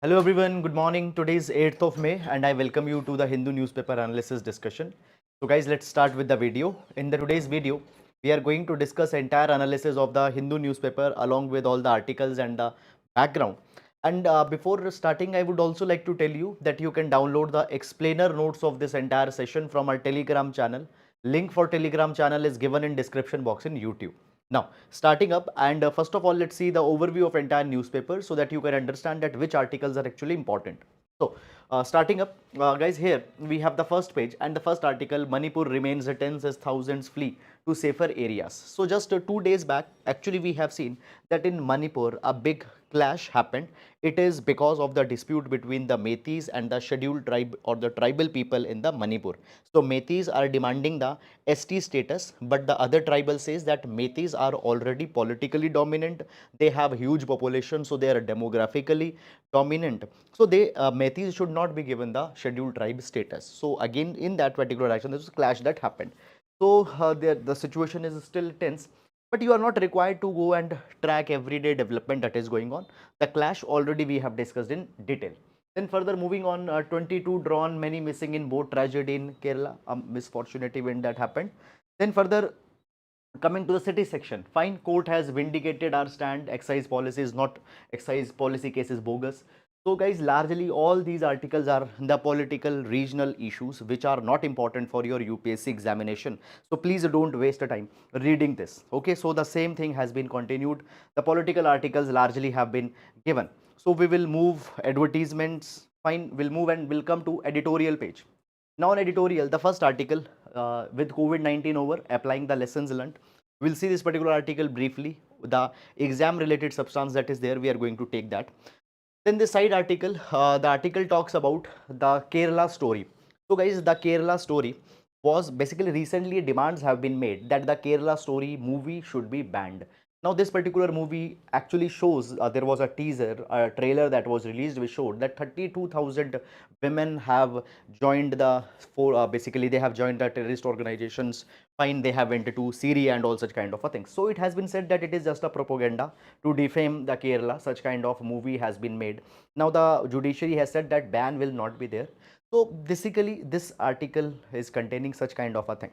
Hello everyone, good morning. Today is 8th of May and I welcome you to the Hindu newspaper analysis discussion. So guys, let's start with the video. In the today's video, we are going to discuss entire analysis of the Hindu newspaper along with all the articles and the background. And before starting, I would also like to tell you that you can download the explainer notes of this entire session from our Telegram channel. Link for Telegram channel is given in description box in YouTube. Now, starting up and first of all, let's see the overview of entire newspaper so that you can understand that which articles are actually important. So, starting up, guys, here we have the first page and the first article, Manipur remains tense as thousands flee to safer areas. So, just 2 days back, actually we have seen that in Manipur, a big clash happened. It is because of the dispute between the Metis and the scheduled tribe or the tribal people in the Manipur. So, Metis are demanding the ST status, but the other tribal says that Metis are already politically dominant. They have huge population, so they are demographically dominant. So they Metis should not be given the scheduled tribe status. So again, in that particular action, there was a clash that happened. So the situation is still tense, but you are not required to go and track everyday development that is going on. The clash already we have discussed in detail. Then further moving on, 22 drawn, many missing in boat tragedy in Kerala, a misfortunate event that happened. Then further coming to the city section, fine, court has vindicated our stand, excise policy is not, excise policy case is bogus. So guys, largely all these articles are the political regional issues which are not important for your UPSC examination. So please don't waste the time reading this. Okay, so the same thing has been continued. The political articles largely have been given. So we will move advertisements, fine, we'll move and we'll come to editorial page. Now on editorial, the first article, with COVID-19 over, applying the lessons learned. We'll see this particular article briefly. The exam related substance that is there, we are going to take that. Then the side article, the article talks about the Kerala story. So guys, the Kerala story was basically recently demands have been made that the Kerala story movie should be banned. Now this particular movie actually shows, there was a teaser, a trailer that was released which showed that 32,000 women have joined the, basically they have joined the terrorist organizations. Fine, they have went to Syria and all such kind of a thing. So it has been said that it is just a propaganda to defame the Kerala. Such kind of movie has been made. Now the judiciary has said that ban will not be there. So basically this article is containing such kind of a thing.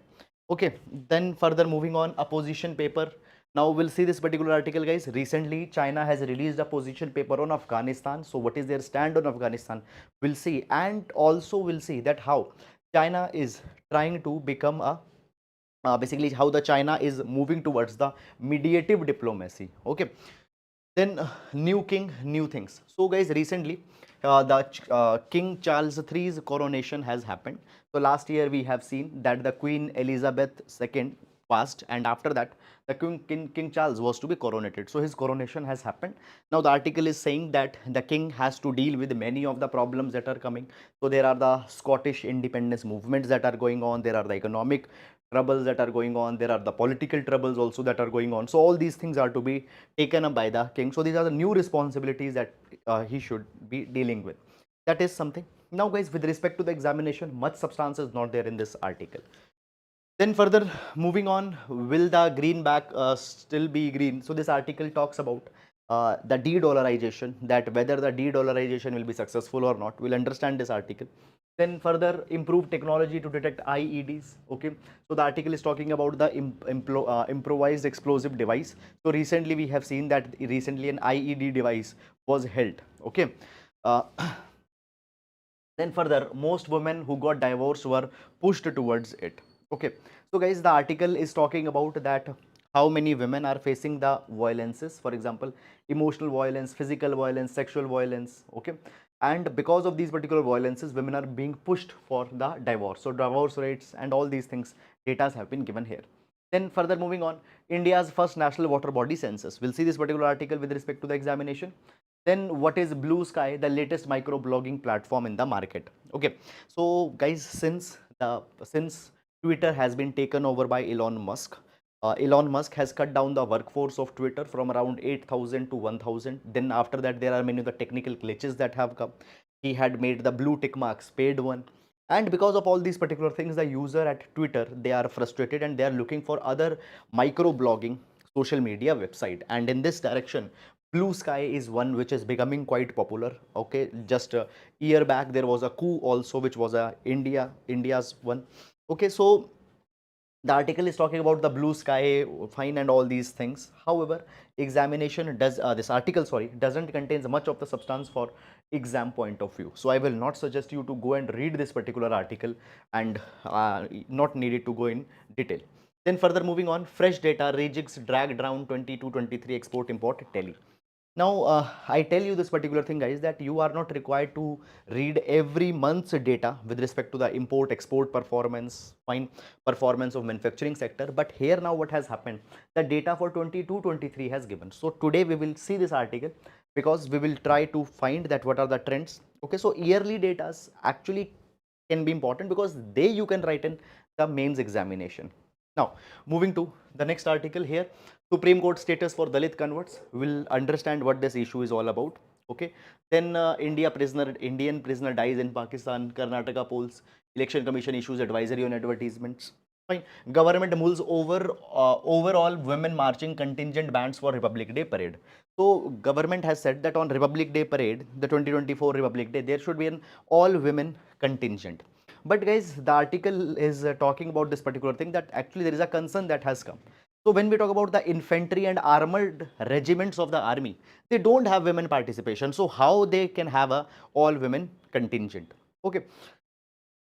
Okay, then further moving on, a position paper. Now we'll see this particular article, guys. Recently China has released a position paper on Afghanistan. So what is their stand on Afghanistan, we'll see. And also we'll see that how China is trying to become a, basically how the China is moving towards the mediative diplomacy. Okay, then new king, new things. So guys, recently the King Charles III's coronation has happened. So last year we have seen that the Queen Elizabeth II passed, and after that the King Charles was to be coronated. So his coronation has happened. Now the article is saying that the king has to deal with many of the problems that are coming. So there are the Scottish independence movements that are going on, there are the economic troubles that are going on, there are the political troubles also that are going on. So all these things are to be taken up by the king. So these are the new responsibilities that he should be dealing with. That is something. Now guys, with respect to the examination, much substance is not there in this article. Then further moving on, will the greenback still be green? So this article talks about the de-dollarization, that whether the de-dollarization will be successful or not. We'll understand this article. Then further, improve technology to detect IEDs. Okay, so the article is talking about the improvised explosive device. So recently we have seen that recently an IED device was held. Okay. Uh, then further, most women who got divorced were pushed towards it. Okay, so guys, the article is talking about that how many women are facing the violences, for example, emotional violence, physical violence, sexual violence. Okay, and because of these particular violences, women are being pushed for the divorce. So divorce rates and all these things, data have been given here. Then further moving on, India's first national water body census. We'll see this particular article with respect to the examination. Then what is Blue Sky, the latest micro blogging platform in the market? Okay, so guys, since Twitter has been taken over by Elon Musk, Elon Musk has cut down the workforce of Twitter from around 8,000 to 1,000. Then after that, there are many of the technical glitches that have come. He had made the blue tick marks paid one. And because of all these particular things, the user at Twitter, they are frustrated and they are looking for other micro blogging social media website. And in this direction, Blue sky is one which is becoming quite popular. Okay, just a year back there was a coup also, which was a India's one. Okay, so the article is talking about the blue sky, fine, and all these things. However, examination does this article, sorry, doesn't contains much of the substance for exam point of view. So I will not suggest you to go and read this particular article, and not needed to go in detail. Then further moving on, fresh data rejigs drag down 22-23 export import tally. Now, I tell you this particular thing, guys, that you are not required to read every month's data with respect to the import export performance, fine, performance of manufacturing sector. But here now what has happened, the data for 22-23 has given. So today we will see this article, because we will try to find that what are the trends. Okay, so yearly data actually can be important, because they you can write in the mains examination. Now, moving to the next article here, Supreme Court status for Dalit converts. We will understand what this issue is all about. Okay. Then Indian prisoner dies in Pakistan. Karnataka polls. Election Commission issues advisory on advertisements. Fine. Government moves over overall women marching contingent bans for Republic Day parade. So government has said that on Republic Day parade, the 2024 Republic Day, there should be an all women contingent. But guys, the article is talking about this particular thing, that actually there is a concern that has come. So when we talk about the infantry and armored regiments of the army, they don't have women participation. So how they can have a all women contingent? Okay.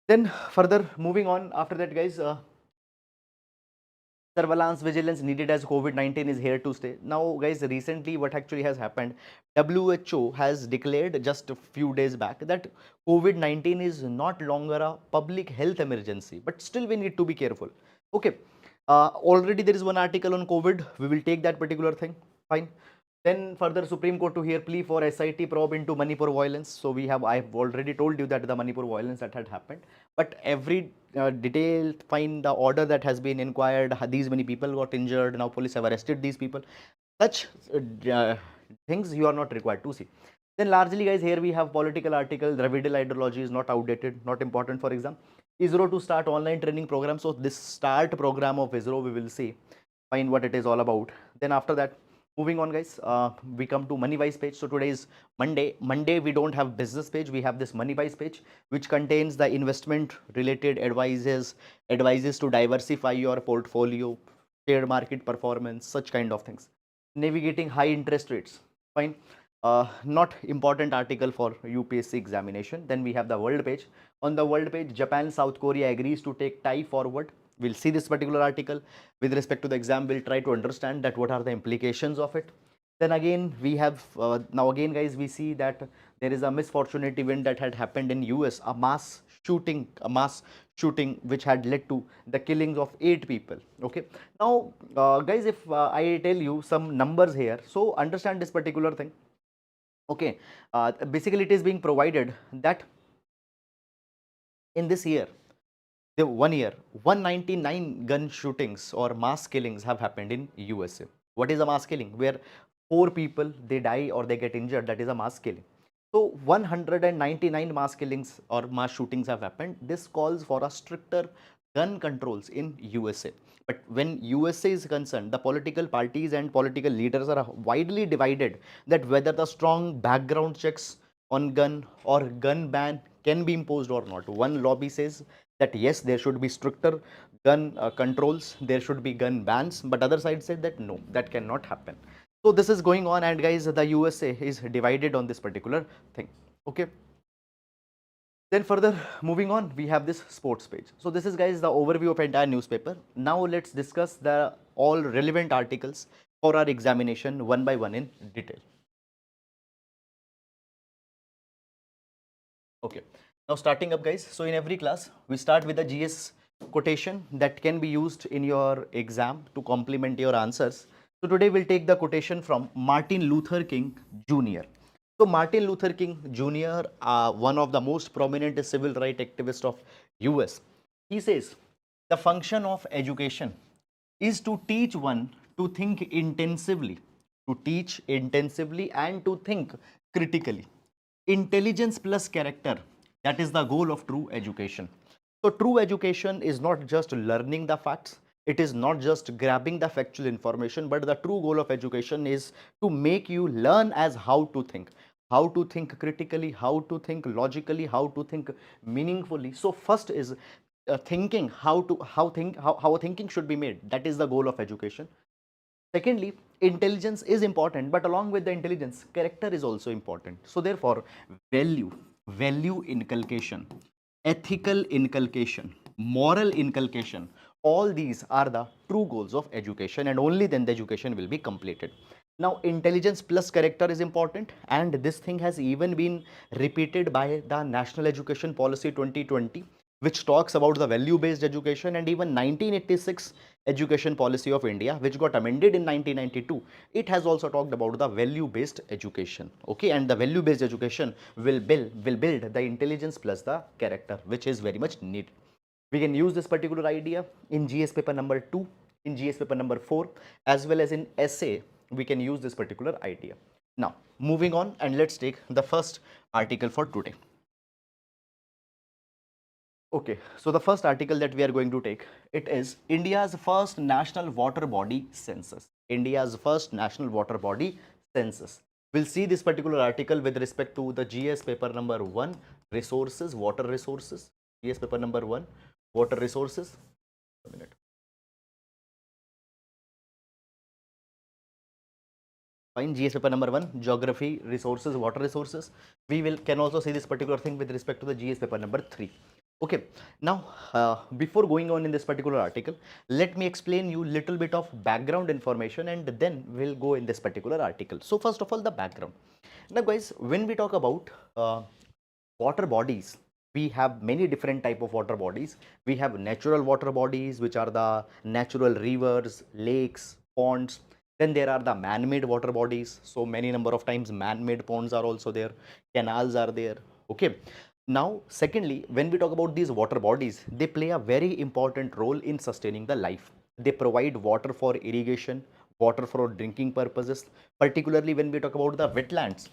Then further moving on after that, guys, surveillance vigilance needed as COVID-19 is here to stay. Now, guys, recently what actually has happened, WHO has declared just a few days back that COVID-19 is not longer a public health emergency, but still we need to be careful. Okay. Already there is one article on COVID. We will take that particular thing. Fine. Then further Supreme Court to hear plea for SIT probe into Manipur violence. So I have already told you that the Manipur violence that had happened, but every detail, find the order that has been inquired, these many people got injured, now police have arrested these people. Such things you are not required to see. Then largely, guys, here we have political article. Dravidal ideology is not outdated, not important for exam. ISRO to start online training program. So this start program of ISRO, we will see, find what it is all about. Then after that, moving on, guys, we come to money wise page. So today is Monday we don't have business page, we have this money wise page, which contains the investment related advices to diversify your portfolio, share market performance, such kind of things. Navigating high interest rates, fine. Not important article for UPSC examination. Then we have the world page. On the world page, Japan South Korea agrees to take tie forward. We'll see this particular article with respect to the exam. We'll try to understand that what are the implications of it. Then again we have now again, guys, we see that there is a misfortunate event that had happened in US, a mass shooting which had led to the killings of 8 people. Okay. Now guys, if I tell you some numbers here, so understand this particular thing. Okay. Basically it is being provided that in this year, the 1 year, 199 gun shootings or mass killings have happened in USA. What is a mass killing? Where 4 people they die or they get injured, that is a mass killing. So 199 mass killings or mass shootings have happened. This calls for a stricter gun controls in USA. But when USA is concerned, the political parties and political leaders are widely divided that whether the strong background checks on gun or gun ban can be imposed or not. One lobby says that yes, there should be stricter gun controls, there should be gun bans, but other side said that no, that cannot happen. So this is going on, and guys, the USA is divided on this particular thing. Okay. Then further moving on, we have this sports page. So this is, guys, the overview of entire newspaper. Now let's discuss the all relevant articles for our examination one by one in detail. Okay. Now starting up, guys. So in every class, we start with a GS quotation that can be used in your exam to complement your answers. So today we'll take the quotation from Martin Luther King Jr. So Martin Luther King Jr., one of the most prominent civil rights activists of US, he says, the function of education is to teach one to think intensively, and to think critically. Intelligence plus character, that is the goal of true education. So true education is not just learning the facts, It is not just grabbing the factual information, but the true goal of education is to make you learn as how to think critically, how to think logically, how to think meaningfully. So first is thinking how thinking should be made. That is the goal of education. Secondly, intelligence is important, but along with the intelligence, character is also important. So therefore, value inculcation, ethical inculcation, moral inculcation, all these are the true goals of education, and only then the education will be completed. Now, intelligence plus character is important, and this thing has even been repeated by the National Education Policy 2020, which talks about the value based education, and even 1986 education policy of India, which got amended in 1992, it has also talked about the value based education. Okay, and the value based education will build the intelligence plus the character, which is very much needed. We can use this particular idea in GS paper number 2, in GS paper number 4, as well as in essay. We can use this particular idea. Now moving on, and let's take the first article for today. Okay, so the first article that we are going to take, it is India's first national water body census. India's first national water body census. We'll see this particular article with respect to the GS paper number 1, resources, water resources. GS paper number 1, water resources. A minute. Fine, GS paper number 1, geography, resources, water resources. We can also see this particular thing with respect to the GS paper number 3. Okay, now before going on in this particular article, let me explain you little bit of background information, and then we'll go in this particular article. So first of all, the background. Now guys, when we talk about water bodies, we have many different type of water bodies. We have natural water bodies, which are the natural rivers, lakes, ponds. Then there are the man-made water bodies. So many number of times man-made ponds are also there, canals are there. Okay, now secondly, when we talk about these water bodies, they play a very important role in sustaining the life. They provide water for irrigation, water for drinking purposes. Particularly when we talk about the wetlands,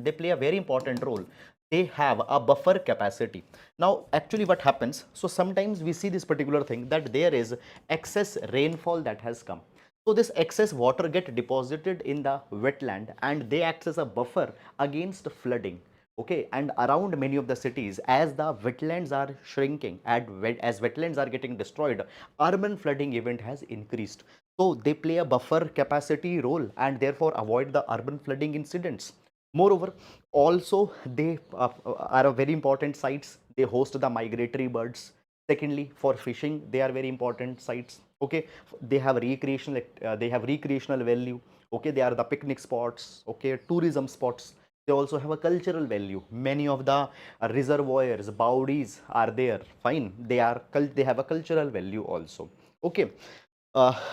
they play a very important role. They have a buffer capacity. Now actually what happens, so sometimes we see this particular thing, that there is excess rainfall that has come. So this excess water get deposited in the wetland, and they act as a buffer against flooding. Okay, and around many of the cities, as the wetlands are shrinking, as wetlands are getting destroyed, urban flooding event has increased. So they play a buffer capacity role, and therefore avoid the urban flooding incidents. Moreover, also they are a very important sites. They host the migratory birds. Secondly, for fishing, they are very important sites. Okay, they have recreational value. Okay, they are the picnic spots. Okay, tourism spots. They also have a cultural value. Many of the reservoirs, bowdies are there. Fine, they have a cultural value also. Okay,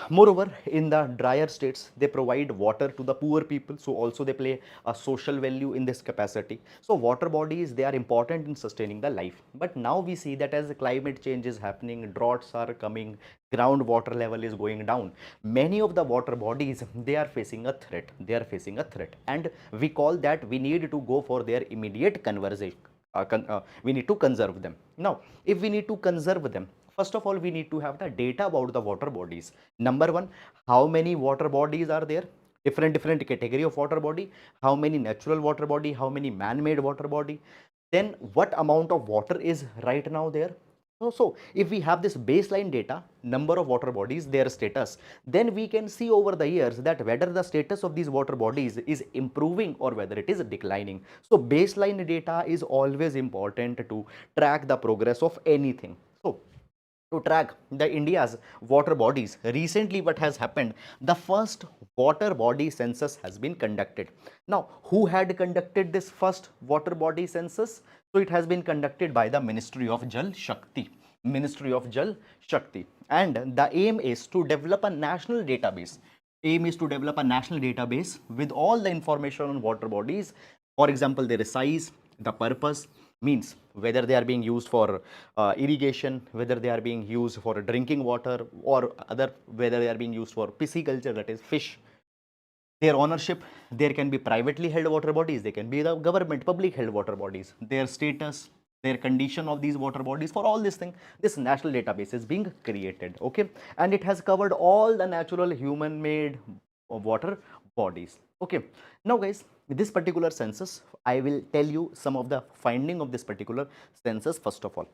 moreover, in the drier states, they provide water to the poor people. So also they play a social value in this capacity. So water bodies, they are important in sustaining the life. But now we see that as the climate change is happening, droughts are coming, groundwater level is going down. Many of the water bodies, they are facing a threat. And we call that we need to go for their immediate conservation. We need to conserve them. Now, if we need to conserve them, first of all, we need to have the data about the water bodies. Number one, how many water bodies are there? Different category of water body. How many natural water body? How many man-made water body? Then what amount of water is right now there? So if we have this baseline data, number of water bodies, their status, then we can see over the years that whether the status of these water bodies is improving or whether it is declining. So baseline data is always important to track the progress of anything. So to track the India's water bodies, recently what has happened, the first water body census has been conducted. Now, who had conducted this first water body census? So it has been conducted by the Ministry of Jal Shakti. And the aim is to develop a national database. With all the information on water bodies. For example, their size, the purpose, means whether they are being used for irrigation, whether they are being used for drinking water, or whether they are being used for pisciculture, that is fish. Their ownership, there can be privately held water bodies, they can be the government public held water bodies. Their status, their condition of these water bodies. For all this thing, this national database is being created, okay, and it has covered all the natural human made water bodies, okay. Now guys, this particular census, I will tell you some of the finding of this particular census first of all.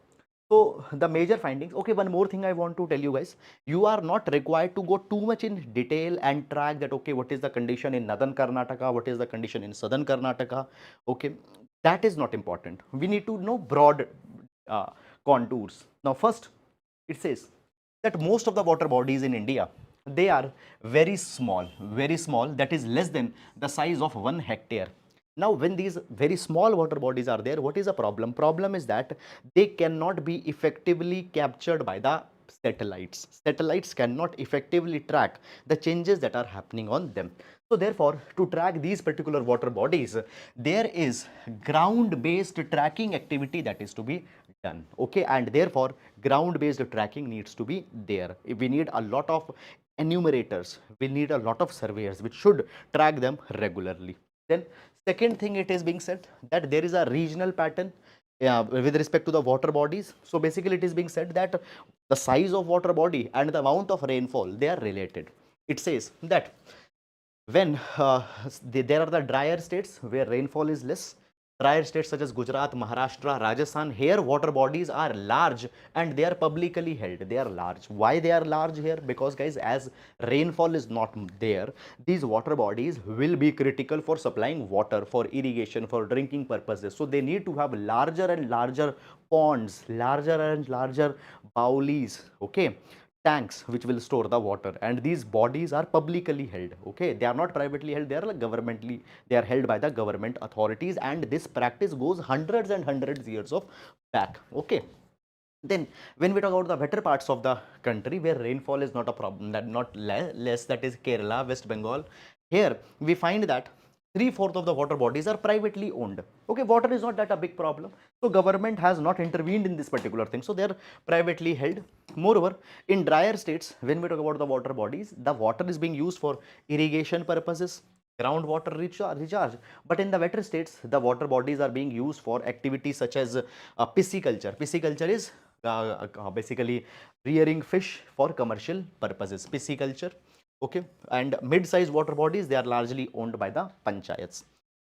So the major findings, okay, one more thing I want to tell you guys, you are not required to go too much in detail and track that, okay, what is the condition in northern Karnataka, what is the condition in southern Karnataka, okay, that is not important. We need to know broad uh, contours. Now first, it says that most of the water bodies in India, they are very small, that is less than the size of 1 hectare. Now, when these very small water bodies are there, what is the problem? Problem is that they cannot be effectively captured by the satellites. Satellites cannot effectively track the changes that are happening on them. So therefore, to track these particular water bodies, there is ground-based tracking activity that is to be done. Okay, and therefore, ground-based tracking needs to be there. We need a lot of enumerators, we need a lot of surveyors which should track them regularly. Then second thing, it is being said that there is a regional pattern with respect to the water bodies. So basically it is being said that the size of water body and the amount of rainfall, they are related. It says that when there are the drier states where rainfall is less, drier states such as Gujarat, Maharashtra, Rajasthan, here water bodies are large and they are publicly held. They are large. Why they are large here? Because guys, as rainfall is not there, these water bodies will be critical for supplying water, for irrigation, for drinking purposes. So they need to have larger and larger ponds, larger and larger boulies, okay, tanks which will store the water, and these bodies are publicly held, okay, they are not privately held, they are like governmentally, they are held by the government authorities, and this practice goes hundreds and hundreds years of back, okay. Then when we talk about the better parts of the country where rainfall is not a problem, that not less, that is Kerala, West Bengal, here we find that 3/4 of the water bodies are privately owned. Okay, water is not that a big problem. So government has not intervened in this particular thing. So they are privately held. Moreover, in drier states, when we talk about the water bodies, the water is being used for irrigation purposes, groundwater recharge. But in the wetter states, the water bodies are being used for activities such as pisciculture. Pisciculture is basically rearing fish for commercial purposes. Pisciculture, okay, and mid-sized water bodies, they are largely owned by the panchayats.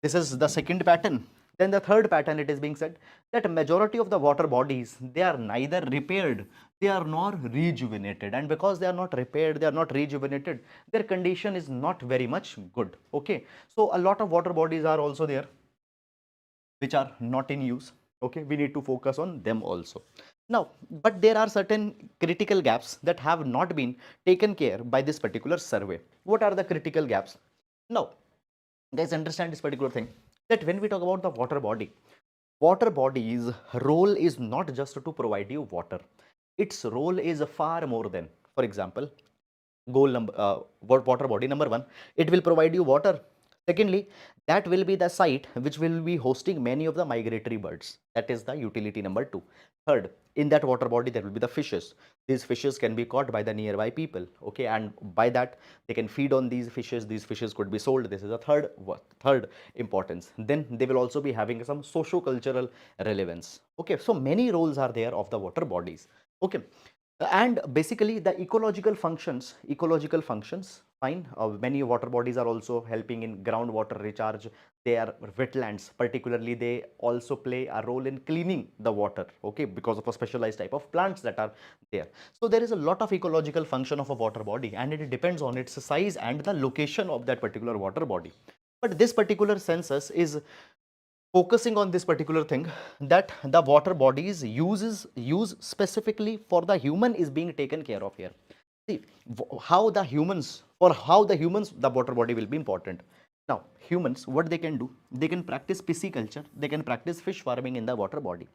This is the second pattern. Then the third pattern, it is being said that majority of the water bodies, they are neither repaired, they are not rejuvenated, and because they are not repaired, they are not rejuvenated, their condition is not very much good, okay. So a lot of water bodies are also there which are not in use, okay, we need to focus on them also. Now, but there are certain critical gaps that have not been taken care by this particular survey. What are the critical gaps? Now guys, understand this particular thing, that when we talk about the water body's role is not just to provide you water, its role is far more than, for example, goal number water body number one, it will provide you water. Secondly, that will be the site which will be hosting many of the migratory birds, that is the utility number two. Third, in that water body there will be the fishes. These fishes can be caught by the nearby people, okay, and by that they can feed on these fishes. These fishes could be sold. This is a third importance. Then they will also be having some socio-cultural relevance, okay. So many roles are there of the water bodies, okay. And basically the ecological functions, fine. Many water bodies are also helping in groundwater recharge. They are wetlands, particularly they also play a role in cleaning the water, okay, because of a specialized type of plants that are there. So there is a lot of ecological function of a water body, and it depends on its size and the location of that particular water body. But this particular census is focusing on this particular thing, that the water bodies use specifically for the human is being taken care of here. See how the humans, the water body will be important. Now humans, what they can do, they can practice pisciculture, they can practice fish farming in the water body,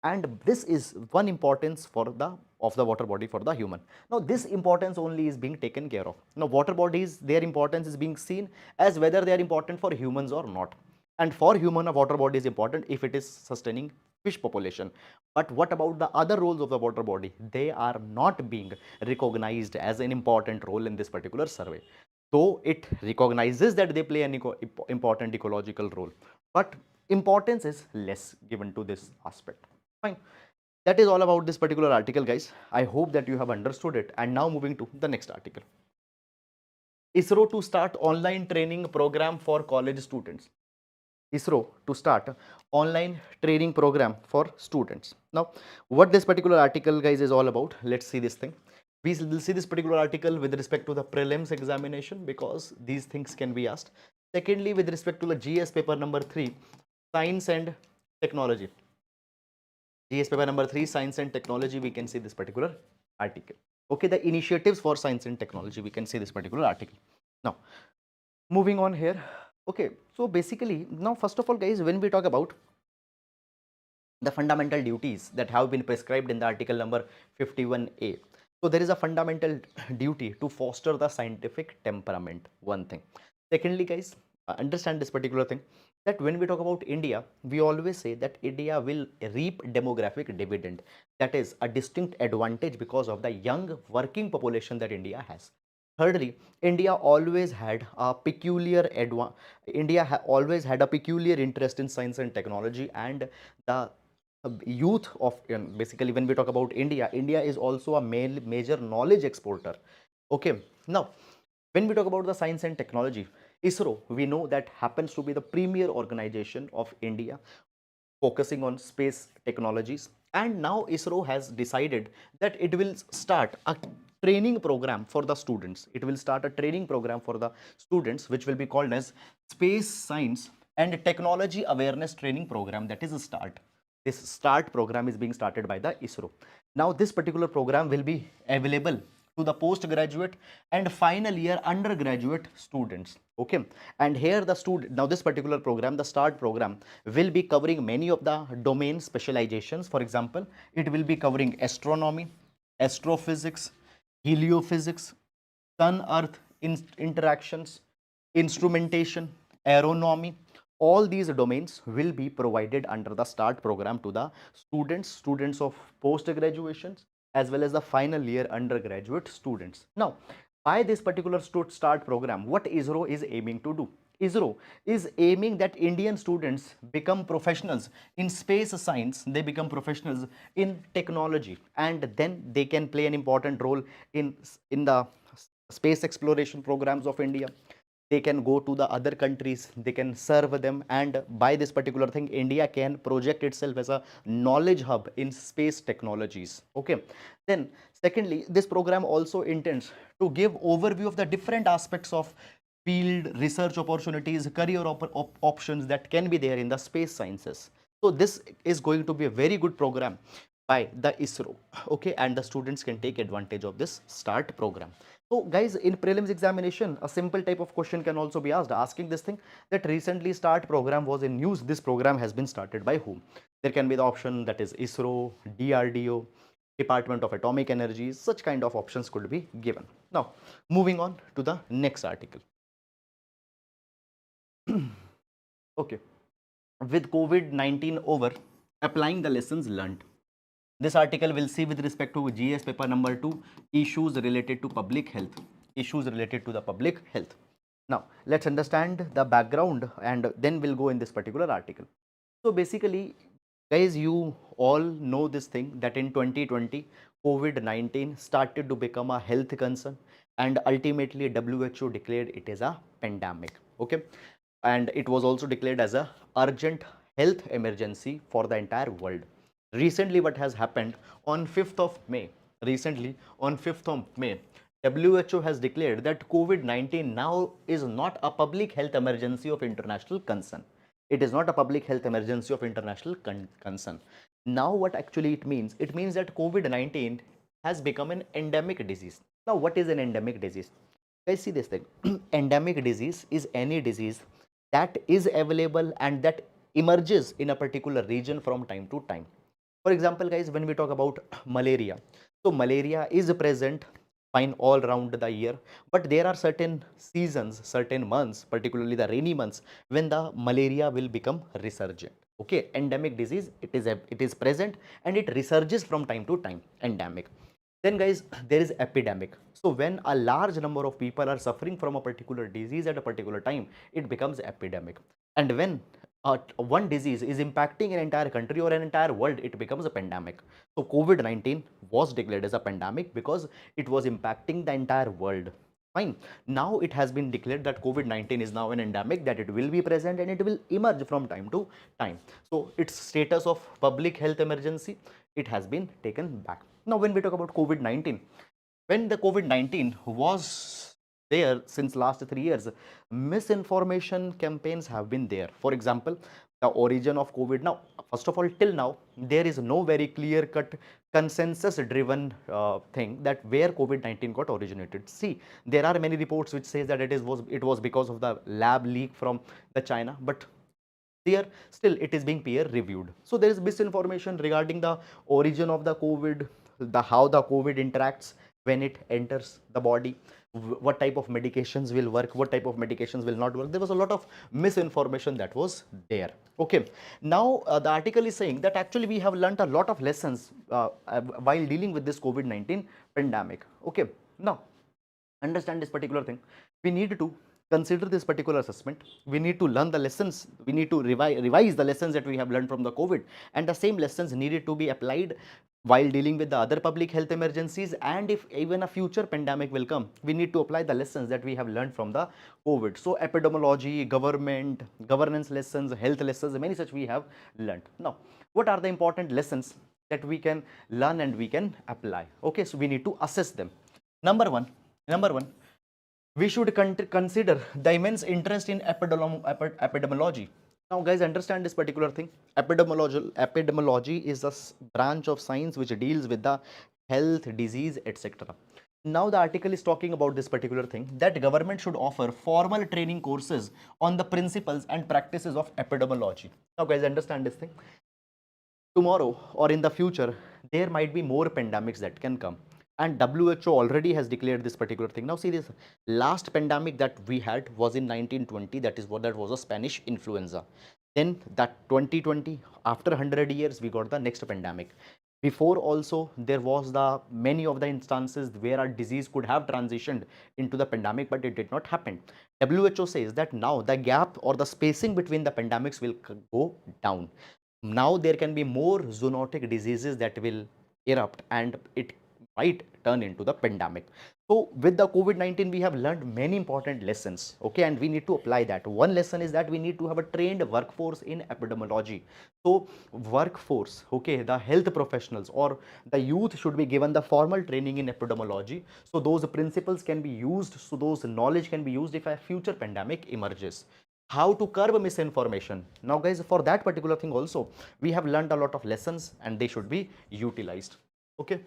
and this is one importance for the of the water body for the human. Now this importance only is being taken care of. Now water bodies, their importance is being seen as whether they are important for humans or not. And for human, a water body is important if it is sustaining fish population. But what about the other roles of the water body? They are not being recognized as an important role in this particular survey. Though it recognizes that they play an important ecological role, but importance is less given to this aspect. Fine. That is all about this particular article, guys. I hope that you have understood it. And now moving to the next article. ISRO to start online training program for college students. ISRO to start online training program for students. Now, what this particular article, guys, is all about, let's see this thing. We will see this particular article with respect to the prelims examination because these things can be asked. Secondly, with respect to the GS paper number 3, science and technology. GS paper number 3, science and technology, we can see this particular article. Okay, the initiatives for science and technology, we can see this particular article. Now, moving on here. Okay, so basically, now first of all, guys, when we talk about the fundamental duties that have been prescribed in the article number 51A. So there is a fundamental duty to foster the scientific temperament, one thing. Secondly, guys, understand this particular thing, that when we talk about India, we always say that India will reap demographic dividend. That is a distinct advantage because of the young working population that India has. Thirdly, India always had a peculiar always had a peculiar interest in science and technology, and the youth of basically when we talk about India is also a major knowledge exporter. Okay, now when we talk about the science and technology, ISRO, we know that happens to be the premier organization of India focusing on space technologies, and now ISRO has decided that it will start a training program for the students. It will start a training program for the students which will be called as Space Science and Technology Awareness Training Program, that is a START. This START program is being started by the ISRO. Now this particular program will be available to the postgraduate and final year undergraduate students. Okay, and here the student, now this particular program, the START program, will be covering many of the domain specializations. For example, it will be covering astronomy, astrophysics, heliophysics, sun earth interactions, instrumentation, aeronomy. All these domains will be provided under the START program to the students of post graduations as well as the final year undergraduate students. Now, by this particular START program, what ISRO is aiming to do? ISRO is aiming that Indian students become professionals in space science, they become professionals in technology, and then they can play an important role in the space exploration programs of India. They can go to the other countries, they can serve them, and by this particular thing, India can project itself as a knowledge hub in space technologies. Okay, then secondly, this program also intends to give overview of the different aspects of field research opportunities, career options that can be there in the space sciences. So this is going to be a very good program by the ISRO. Okay, and the students can take advantage of this START program. So guys, in prelims examination, a simple type of question can also be asked, asking this thing, that recently START program was in news. This program has been started by whom? There can be the option that is ISRO, DRDO, Department of Atomic Energy. Such kind of options could be given. Now, moving on to the next article. Okay, with COVID-19 over, applying the lessons learned. This article will see with respect to GS paper number 2, issues related to public health. Issues related to the public health. Now, let's understand the background and then we'll go in this particular article. So basically, guys, you all know this thing that in 2020, COVID-19 started to become a health concern, and ultimately WHO declared it as a pandemic. Okay, and it was also declared as a urgent health emergency for the entire world. Recently, what has happened on 5th of May, recently on 5th of May, WHO has declared that COVID-19 now is not a public health emergency of international concern. It is not a public health emergency of international concern. Now, what actually it means? It means that COVID-19 has become an endemic disease. Now, what is an endemic disease? Guys, see this thing. Endemic disease is any disease that is available and that emerges in a particular region from time to time. For example, guys, when we talk about malaria, so malaria is present fine all around the year, but there are certain seasons, certain months, particularly the rainy months, when the malaria will become resurgent. Okay, endemic disease, it is present and it resurges from time to time. Endemic. Then guys, there is epidemic. So when a large number of people are suffering from a particular disease at a particular time, it becomes epidemic. And when one disease is impacting an entire country or an entire world, it becomes a pandemic. So COVID-19 was declared as a pandemic because it was impacting the entire world. Fine. Now it has been declared that COVID-19 is now an endemic, that it will be present and it will emerge from time to time. So its status of public health emergency, it has been taken back. Now when we talk about COVID-19, when the COVID-19 was there since last 3 years, misinformation campaigns have been there. For example, the origin of COVID. Now, first of all, till now, there is no very clear-cut consensus-driven thing that where COVID-19 got originated. See, there are many reports which says that it was because of the lab leak from the China, but there still it is being peer reviewed. So there is misinformation regarding the origin of the COVID, the how the COVID interacts when it enters the body, what type of medications will work, what type of medications will not work. There was a lot of misinformation that was there. Okay, now the article is saying that actually we have learnt a lot of lessons while dealing with this COVID-19 pandemic. Okay, now understand this particular thing. We need to consider this particular assessment. We need to learn the lessons. We need to revise the lessons that we have learned from the COVID, and the same lessons needed to be applied while dealing with the other public health emergencies. And if even a future pandemic will come, we need to apply the lessons that we have learned from the COVID. So epidemiology, government, governance lessons, health lessons, many such we have learned. Now, what are the important lessons that we can learn and we can apply? Okay, so we need to assess them. Number one, we should consider the immense interest in epidemiology. Now, guys, understand this particular thing. Epidemiology is a branch of science which deals with the health, disease, etc. Now, the article is talking about this particular thing, that government should offer formal training courses on the principles and practices of epidemiology. Now, guys, understand this thing. Tomorrow or in the future, there might be more pandemics that can come, and WHO already has declared this particular thing. Now see, this last pandemic that we had was in 1920, that was a Spanish influenza. Then that 2020, after 100 years, we got the next pandemic. Before also, there was the many of the instances where a disease could have transitioned into the pandemic, but it did not happen. WHO says that now the gap or the spacing between the pandemics will go down. Now there can be more zoonotic diseases that will erupt, and it might turn into the pandemic. So with the COVID-19, we have learned many important lessons, okay, and we need to apply that. One lesson is that we need to have a trained workforce in epidemiology. So workforce, okay, the health professionals or the youth should be given the formal training in epidemiology, so those principles can be used, so those knowledge can be used if a future pandemic emerges. How to curb misinformation. Now guys, for that particular thing also, we have learned a lot of lessons and they should be utilized. Okay.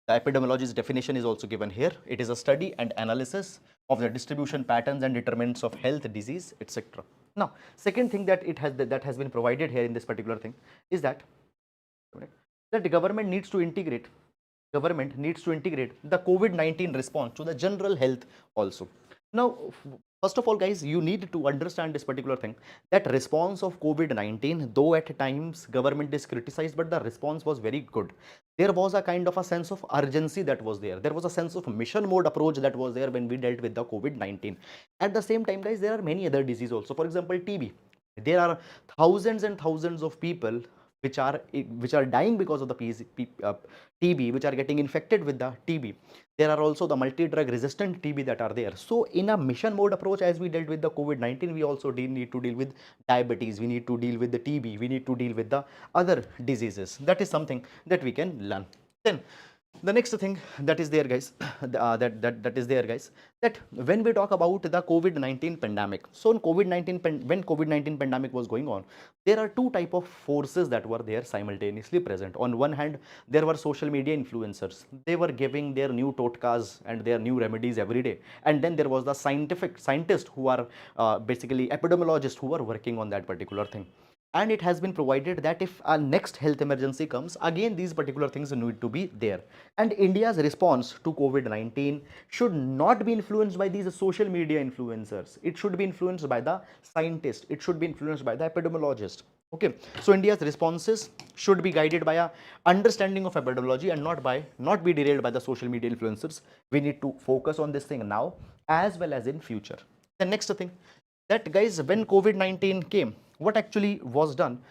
The epidemiologist's definition is also given here. It is a study and analysis of the distribution patterns and determinants of health, disease, etc. Now, second thing that has been provided here in this particular thing is that the government needs to integrate the COVID-19 response to the general health also. Now, first of all, guys, you need to understand this particular thing, that response of COVID-19, though at times government is criticized, but the response was very good. There was a kind of a sense of urgency that was there. There was a sense of mission mode approach that was there when we dealt with the COVID-19. At the same time, guys, there are many other diseases also. For example, TB. There are thousands and thousands of people which are dying because of the TB, which are getting infected with the TB. There are also the multi-drug resistant TB that are there. So in a mission mode approach, as we dealt with the COVID-19, we also need to deal with diabetes, we need to deal with the TB, we need to deal with the other diseases. That is something that we can learn. Then the next thing that is there, guys, that when we talk about the COVID-19 pandemic, so in when COVID-19 pandemic was going on, there are two type of forces that were there simultaneously present. On one hand, there were social media influencers. They were giving their new totkas and their new remedies every day. And then there was the scientists who are basically epidemiologists who are working on that particular thing. And it has been provided that if a next health emergency comes, again these particular things need to be there. And India's response to COVID-19 should not be influenced by these social media influencers. It should be influenced by the scientists. It should be influenced by the epidemiologist. Okay, so India's responses should be guided by a understanding of epidemiology and not be derailed by the social media influencers. We need to focus on this thing now as well as in future. The next thing, that guys, when COVID-19 came, what actually was done?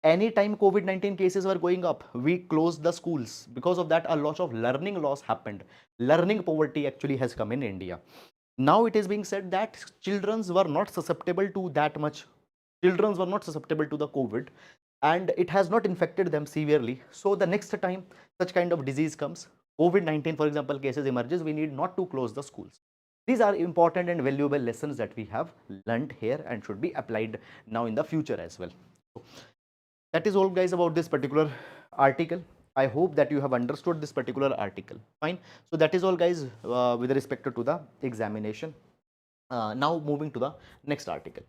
Anytime COVID-19 cases were going up, we closed the schools. Because of that, a lot of learning loss happened. Learning poverty actually has come in India. Now it is being said that children were not susceptible to that much. Children were not susceptible to the COVID, and it has not infected them severely. So the next time such kind of disease comes, COVID-19, for example, cases emerges, we need not to close the schools. These are important and valuable lessons that we have learned here and should be applied now in the future as well. So that is all guys about this particular article. I hope that you have understood this particular article. Fine. So that is all guys with respect to the examination. Now moving to the next article.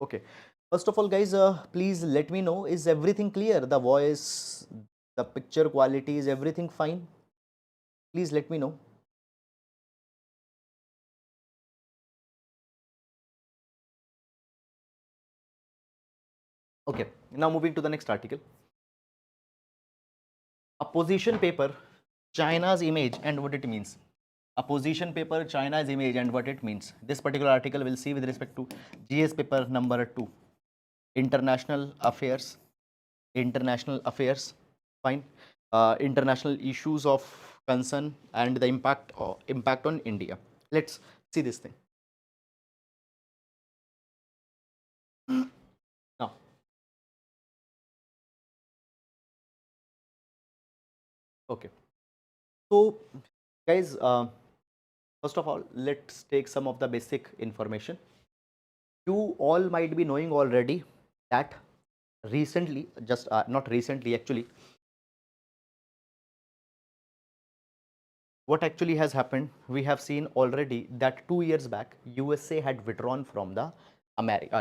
Okay. First of all guys, please let me know, is everything clear? The voice, the picture quality, is everything fine? Please let me know. Okay. Now moving to the next article. A position paper, China's image and what it means. A position paper, China's image and what it means. This particular article we'll see with respect to GS paper number 2, international affairs, fine, international issues of concern and the impact on India. Let's see this thing. Now, okay. So, guys, first of all, let's take some of the basic information. You all might be knowing already that recently, just not recently actually, what actually has happened, we have seen already that 2 years back, USA had withdrawn from the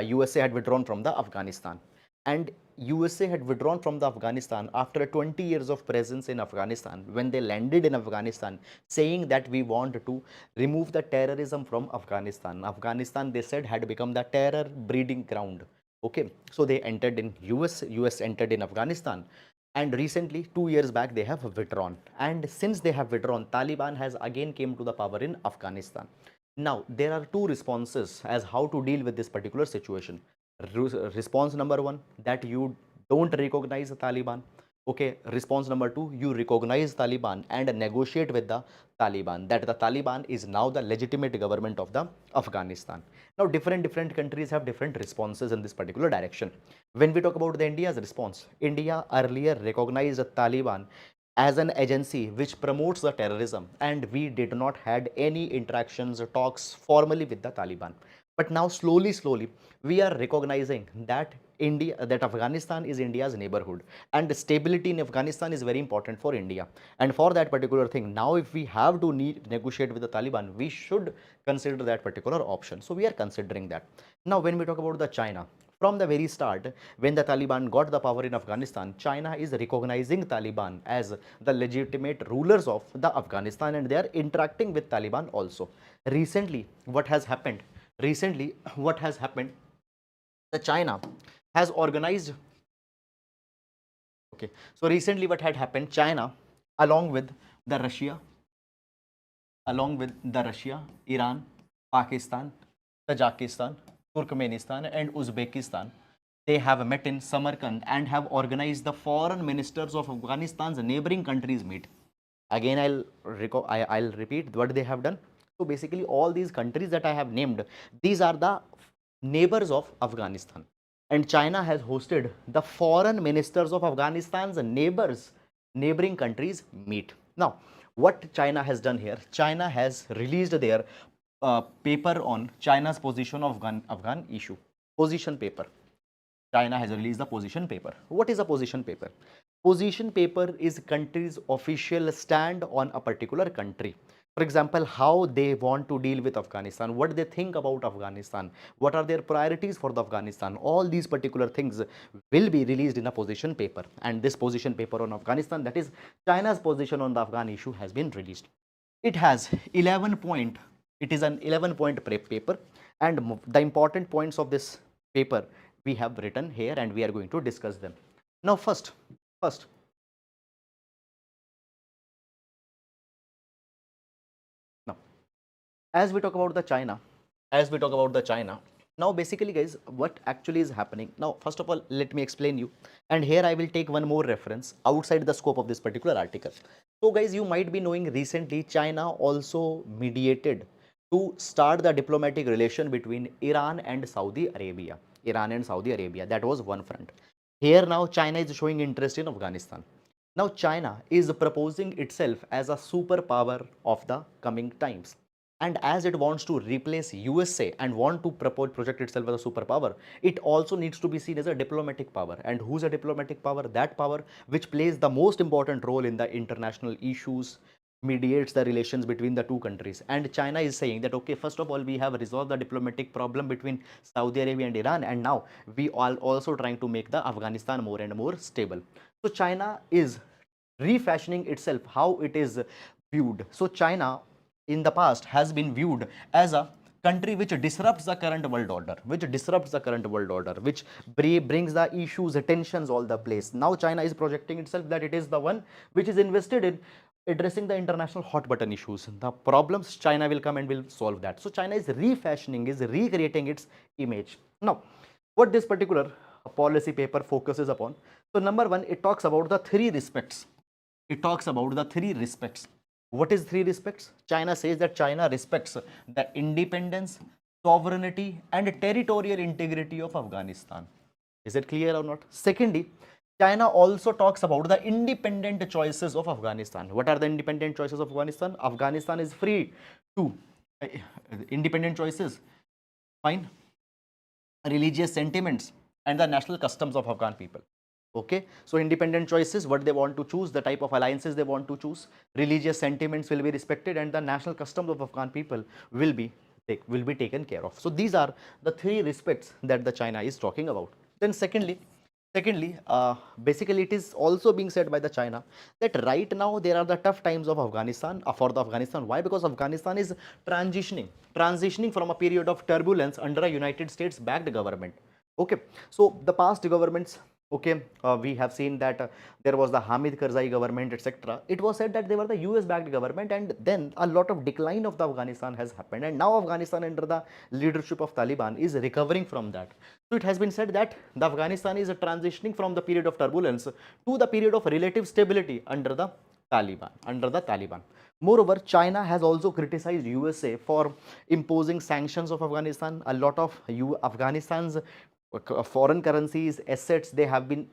USA had withdrawn from the Afghanistan, and USA had withdrawn from the Afghanistan after 20 years of presence in Afghanistan. When they landed in Afghanistan, saying that we want to remove the terrorism from Afghanistan. Afghanistan, they said, had become the terror breeding ground. Okay, so they entered in US entered in Afghanistan, and recently 2 years back they have withdrawn, and since they have withdrawn, Taliban has again came to the power in Afghanistan. Now there are two responses as how to deal with this particular situation. Response number one, that you don't recognize the Taliban. Okay, response number two, you recognize Taliban and negotiate with the Taliban, that the Taliban is now the legitimate government of the Afghanistan. Now different countries have different responses in this particular direction. When we talk about the India's response, India earlier recognized the Taliban as an agency which promotes the terrorism, and we did not had any interactions or talks formally with the Taliban. But now slowly we are recognizing that Afghanistan is India's neighborhood, and stability in Afghanistan is very important for India. And for that particular thing, now if we have to negotiate with the Taliban, we should consider that particular option. So we are considering that. Now when we talk about the China, from the very start, when the Taliban got the power in Afghanistan, China is recognizing Taliban as the legitimate rulers of the Afghanistan, and they are interacting with Taliban also. Recently, what has happened? The China has organized. Okay, so recently what had happened? China, along with the Russia, Iran, Pakistan, Tajikistan, Turkmenistan, and Uzbekistan, they have met in Samarkand and have organized the foreign ministers of Afghanistan's neighboring countries meet. Again, I'll repeat what they have done. So basically, all these countries that I have named, these are the neighbors of Afghanistan, and China has hosted the foreign ministers of Afghanistan's neighboring countries meet. Now, what China has done here? China has released their paper on China's position of Afghan issue. Position paper. China has released the position paper. What is a position paper? Position paper is country's official stand on a particular country. For example, how they want to deal with Afghanistan, what they think about Afghanistan, what are their priorities for the Afghanistan. All these particular things will be released in a position paper. And this position paper on Afghanistan, that is China's position on the Afghan issue, has been released. It has 11 point. It is an 11-point paper, and the important points of this paper we have written here, and we are going to discuss them. Now first, now as we talk about the China, as we talk about the China. Now, basically, guys, what actually is happening? Now, first of all, let me explain you. And here I will take one more reference outside the scope of this particular article. So, guys, you might be knowing recently China also mediated to start the diplomatic relation between Iran and Saudi Arabia. Iran and Saudi Arabia. That was one front. Here now China is showing interest in Afghanistan. Now China is proposing itself as a superpower of the coming times. And as it wants to replace USA and want to project itself as a superpower, it also needs to be seen as a diplomatic power. And who's a diplomatic power? That power which plays the most important role in the international issues, mediates the relations between the two countries. And China is saying that, okay, first of all, we have resolved the diplomatic problem between Saudi Arabia and Iran, and now we are also trying to make the Afghanistan more and more stable. So China is refashioning itself, how it is viewed. So China in the past has been viewed as a country which disrupts the current world order, which brings the issues, tensions all the place. Now China is projecting itself that it is the one which is invested in addressing the international hot button issues, the problems. China will come and will solve that. So China is refashioning, is recreating its image. Now, what this particular policy paper focuses upon? So number one, it talks about the three respects. What is three respects? China says that China respects the independence, sovereignty and territorial integrity of Afghanistan. Is it clear or not? Secondly, China also talks about the independent choices of Afghanistan. What are the independent choices of Afghanistan? Afghanistan is free to independent choices. Fine. Religious sentiments and the national customs of Afghan people. Okay, so independent choices, what they want to choose, the type of alliances they want to choose, religious sentiments will be respected, and the national customs of Afghan people will be taken care of. So these are the three respects that the China is talking about. Then secondly, basically it is also being said by the China that right now there are the tough times of Afghanistan, for the Afghanistan. Why? Because Afghanistan is transitioning from a period of turbulence under a United States backed government. Okay, so the past governments, okay, we have seen that there was the Hamid Karzai government, etc. It was said that they were the US backed government, and then a lot of decline of the Afghanistan has happened, and now Afghanistan under the leadership of Taliban is recovering from that. So it has been said that the Afghanistan is transitioning from the period of turbulence to the period of relative stability under the Taliban. Moreover, China has also criticized USA for imposing sanctions of Afghanistan. A lot of Afghanistan's foreign currencies, assets, they have been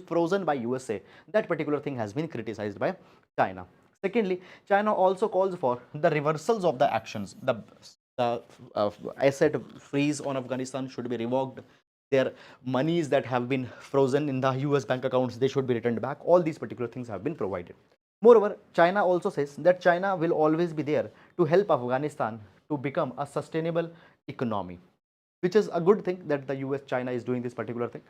frozen by USA. That particular thing has been criticized by China. Secondly, China also calls for the reversals of the actions. The asset freeze on Afghanistan should be revoked. Their monies that have been frozen in the US bank accounts, they should be returned back. All these particular things have been provided. Moreover, China also says that China will always be there to help Afghanistan to become a sustainable economy, which is a good thing that the US China is doing this particular thing.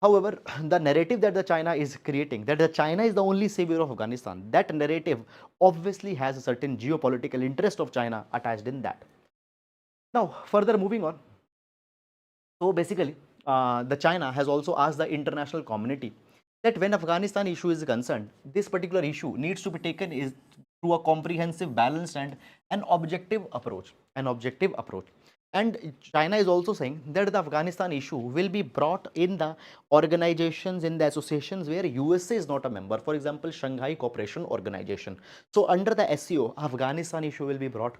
However, the narrative that the China is creating, that the China is the only savior of Afghanistan, that narrative obviously has a certain geopolitical interest of China attached in that. Now, further moving on. So basically, the China has also asked the international community that when Afghanistan issue is concerned, this particular issue needs to be taken is through a comprehensive, balanced and an objective approach. And China is also saying that the Afghanistan issue will be brought in the organizations, in the associations where USA is not a member. For example, Shanghai Cooperation Organization. So under the SCO, Afghanistan issue will be brought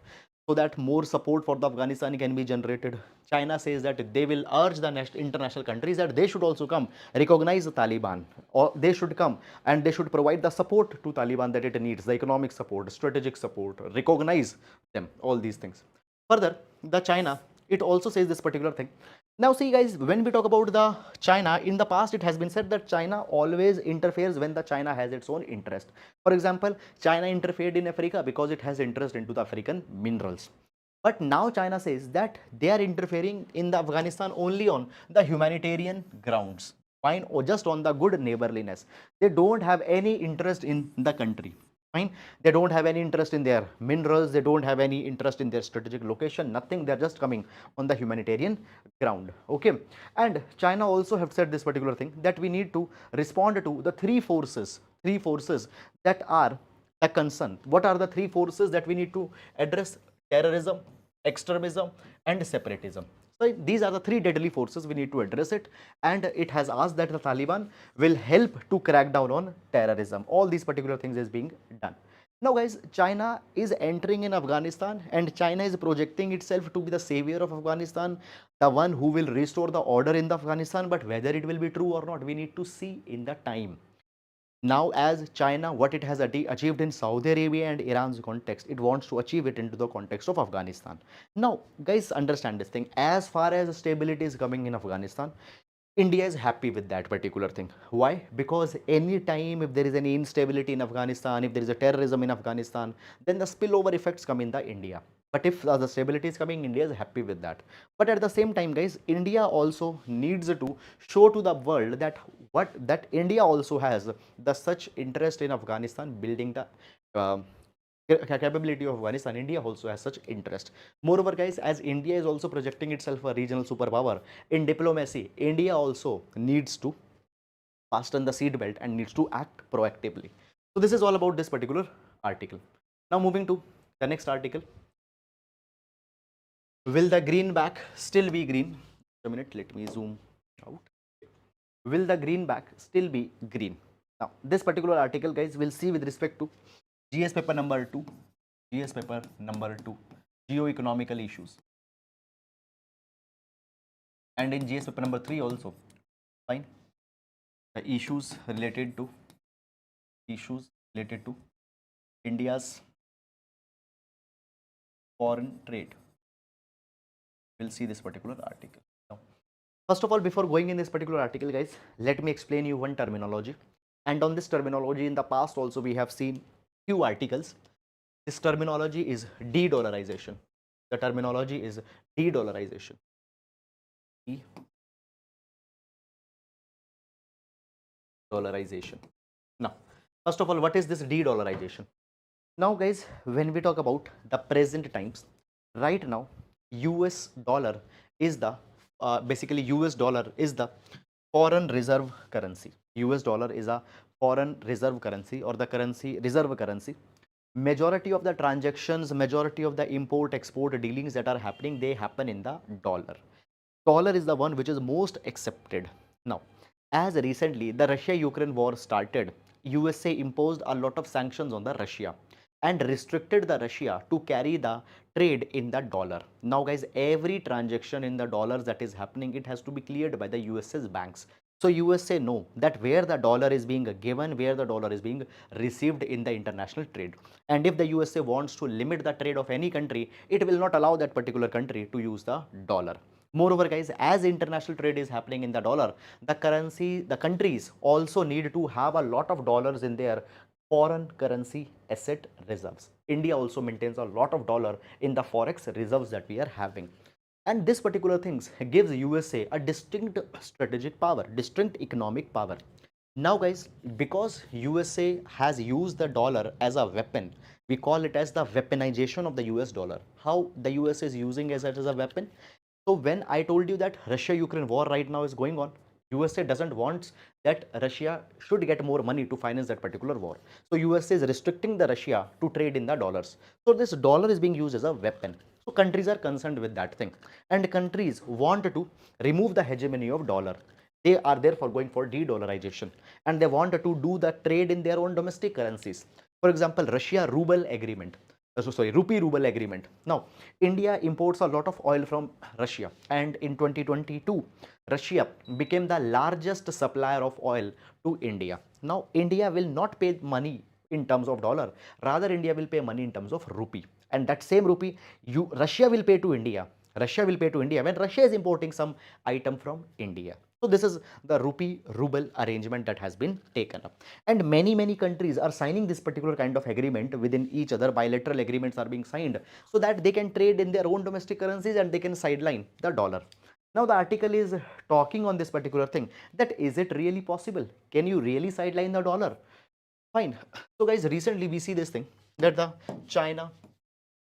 so that more support for the Afghanistan can be generated. China says that they will urge the international countries that they should also come recognize the Taliban, or they should come and they should provide the support to Taliban that it needs, the economic support, strategic support, recognize them, all these things. Further, the China, it also says this particular thing. Now see guys, when we talk about the China, in the past it has been said that China always interferes when the China has its own interest. For example, China interfered in Africa because it has interest into the African minerals. But now China says that they are interfering in the Afghanistan only on the humanitarian grounds, fine, or just on the good neighborliness. They don't have any interest in the country. Fine, they don't have any interest in their minerals, they don't have any interest in their strategic location, nothing. They're just coming on the humanitarian ground. Okay, and China also have said this particular thing that we need to respond to the three forces that are a concern. What are the three forces that we need to address? Terrorism, extremism, and separatism. So these are the three deadly forces we need to address it, and it has asked that the Taliban will help to crack down on terrorism. All these particular things is being done. Now guys, China is entering in Afghanistan, and China is projecting itself to be the savior of Afghanistan, the one who will restore the order in the Afghanistan. But whether it will be true or not, we need to see in the time. Now, as China, what it has achieved in Saudi Arabia and Iran's context, it wants to achieve it into the context of Afghanistan. Now, guys, understand this thing. As far as stability is coming in Afghanistan, India is happy with that particular thing. Why? Because any time if there is any instability in Afghanistan, if there is a terrorism in Afghanistan, then the spillover effects come in the India. But if the stability is coming, India is happy with that. But at the same time, guys, India also needs to show to the world that that India also has the such interest in Afghanistan, building the capability of Afghanistan. India also has such interest. Moreover, guys, as India is also projecting itself a regional superpower in diplomacy, India also needs to fasten the seat belt and needs to act proactively. So this is all about this particular article. Now moving to the next article. Will the greenback still be green? Just a minute, let me zoom out. Will the greenback still be green? Now, this particular article, guys, we'll see with respect to GS paper number 2, GS paper number 2, geo-economical issues. And in GS paper number 3 also, fine, the issues related to India's foreign trade. We'll see this particular article. Now, first of all, before going in this particular article, guys, let me explain you one terminology. And on this terminology, in the past also we have seen few articles. This terminology is de-dollarization. The terminology is de-dollarization. De-dollarization. Now, first of all, what is this de-dollarization? Now, guys, when we talk about the present times, right now, US dollar is the basically US dollar is the foreign reserve currency. US dollar is a foreign reserve currency, or the currency reserve currency. Majority of the transactions, majority of the import export dealings that are happening, they happen in the dollar. Dollar is the one which is most accepted. Now, as recently the Russia-Ukraine war started, USA imposed a lot of sanctions on the Russia and restricted the Russia to carry the trade in the dollar. Now guys, every transaction in the dollars that is happening, it has to be cleared by the USA's banks. So USA know that where the dollar is being given, where the dollar is being received in the international trade. And if the USA wants to limit the trade of any country, it will not allow that particular country to use the dollar. Moreover, guys, as international trade is happening in the dollar, the countries also need to have a lot of dollars in their foreign currency asset reserves. India also maintains a lot of dollar in the forex reserves that we are having. And this particular things gives USA a distinct strategic power, distinct economic power. Now guys, because USA has used the dollar as a weapon, we call it as the weaponization of the US dollar. How the US is using it as a weapon? So when I told you that Russia-Ukraine war right now is going on, USA doesn't want that Russia should get more money to finance that particular war. So USA is restricting the Russia to trade in the dollars. So this dollar is being used as a weapon. So countries are concerned with that thing, and countries want to remove the hegemony of dollar. They are therefore going for de-dollarization, and they want to do the trade in their own domestic currencies. For example, Russia ruble agreement. Rupee ruble agreement. Now, India imports a lot of oil from Russia, and in 2022, Russia became the largest supplier of oil to India. Now, India will not pay money in terms of dollar, rather India will pay money in terms of rupee, and that same rupee Russia will pay to India. Russia will pay to India when Russia is importing some item from India. So this is the rupee ruble arrangement that has been taken up, and many countries are signing this particular kind of agreement within each other. Bilateral agreements are being signed so that they can trade in their own domestic currencies and they can sideline the dollar. Now the article is talking on this particular thing, that is it really possible? Can you really sideline the dollar? Fine. So guys, recently we see this thing that the China,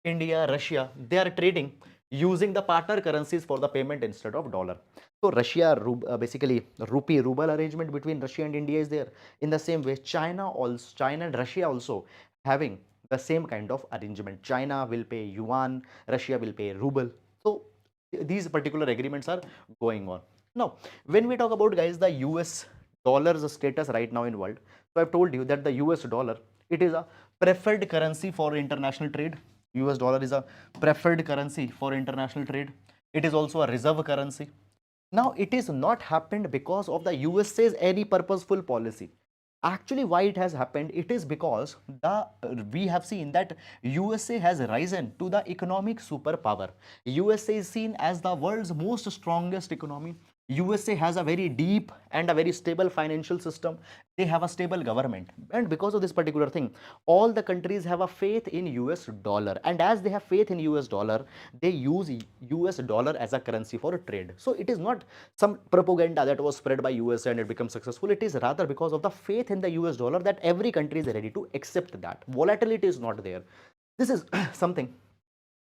India, Russia, they are trading using the partner currencies for the payment instead of dollar. So Russia, basically rupee ruble arrangement between Russia and India is there. In the same way, China and Russia also having the same kind of arrangement. China will pay yuan, Russia will pay ruble. So these particular agreements are going on. Now, when we talk about, guys, the US dollar's status right now in world, so I've told you that the US dollar, it is a preferred currency for international trade. US dollar is a preferred currency for international trade. It is also a reserve currency. Now, it is not happened because of the USA's any purposeful policy. Actually, why it has happened, it is because we have seen that USA has risen to the economic superpower. USA is seen as the world's most strongest economy. USA has a very deep and a very stable financial system. They have a stable government, and because of this particular thing, all the countries have a faith in US dollar, and as they have faith in US dollar, they use US dollar as a currency for trade. So it is not some propaganda that was spread by USA and it becomes successful. It is rather because of the faith in the US dollar that every country is ready to accept that. Volatility is not there. This is something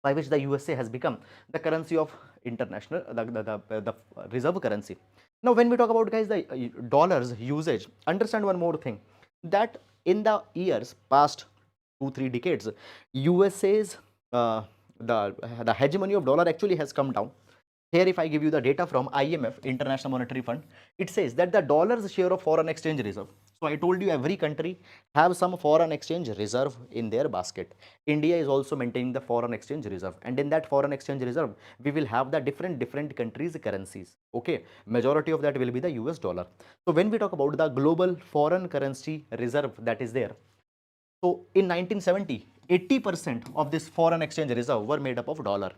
by which the USA has become the currency of international, the reserve currency. Now, when we talk about, guys, the dollars usage, understand one more thing, that in the years past 2-3 decades, USA's the hegemony of dollar actually has come down. Here, if I give you the data from IMF, International Monetary Fund, it says that the dollar's share of foreign exchange reserve. So I told you every country have some foreign exchange reserve in their basket. India is also maintaining the foreign exchange reserve, and in that foreign exchange reserve, we will have the different countries' currencies. Okay, majority of that will be the US dollar. So when we talk about the global foreign currency reserve that is there, so in 1970, 80% of this foreign exchange reserve were made up of dollar.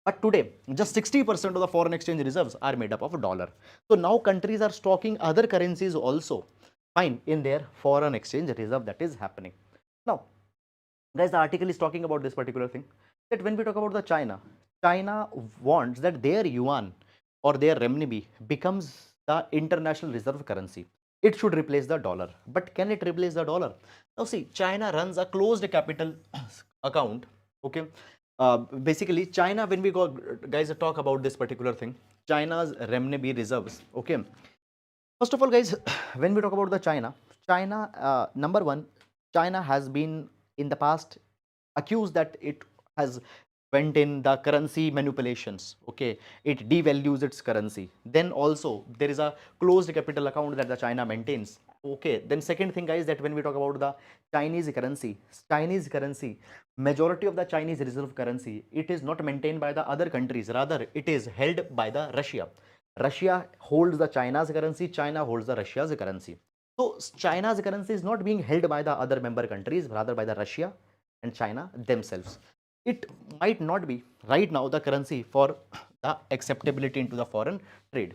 But today, just 60% of the foreign exchange reserves are made up of dollar. So now countries are stocking other currencies also, fine, in their foreign exchange reserve that is happening. Now, guys, the article is talking about this particular thing, that when we talk about the China wants that their yuan or their renminbi becomes the international reserve currency. It should replace the dollar. But can it replace the dollar? Now see, China runs a closed capital account. Okay. Basically, China, when we go, guys, talk about this particular thing, China's renminbi reserves. Okay. First of all, guys, when we talk about the China, number one, China has been in the past accused that it has went in the currency manipulations. Okay, it devalues its currency. Then also there is a closed capital account that the China maintains. Okay, then second thing, guys, that when we talk about the Chinese currency, majority of the Chinese reserve currency, it is not maintained by the other countries, rather it is held by the Russia. Russia holds the China's currency, China holds the Russia's currency. So China's currency is not being held by the other member countries, rather by the Russia and China themselves. It might not be right now the currency for the acceptability into the foreign trade.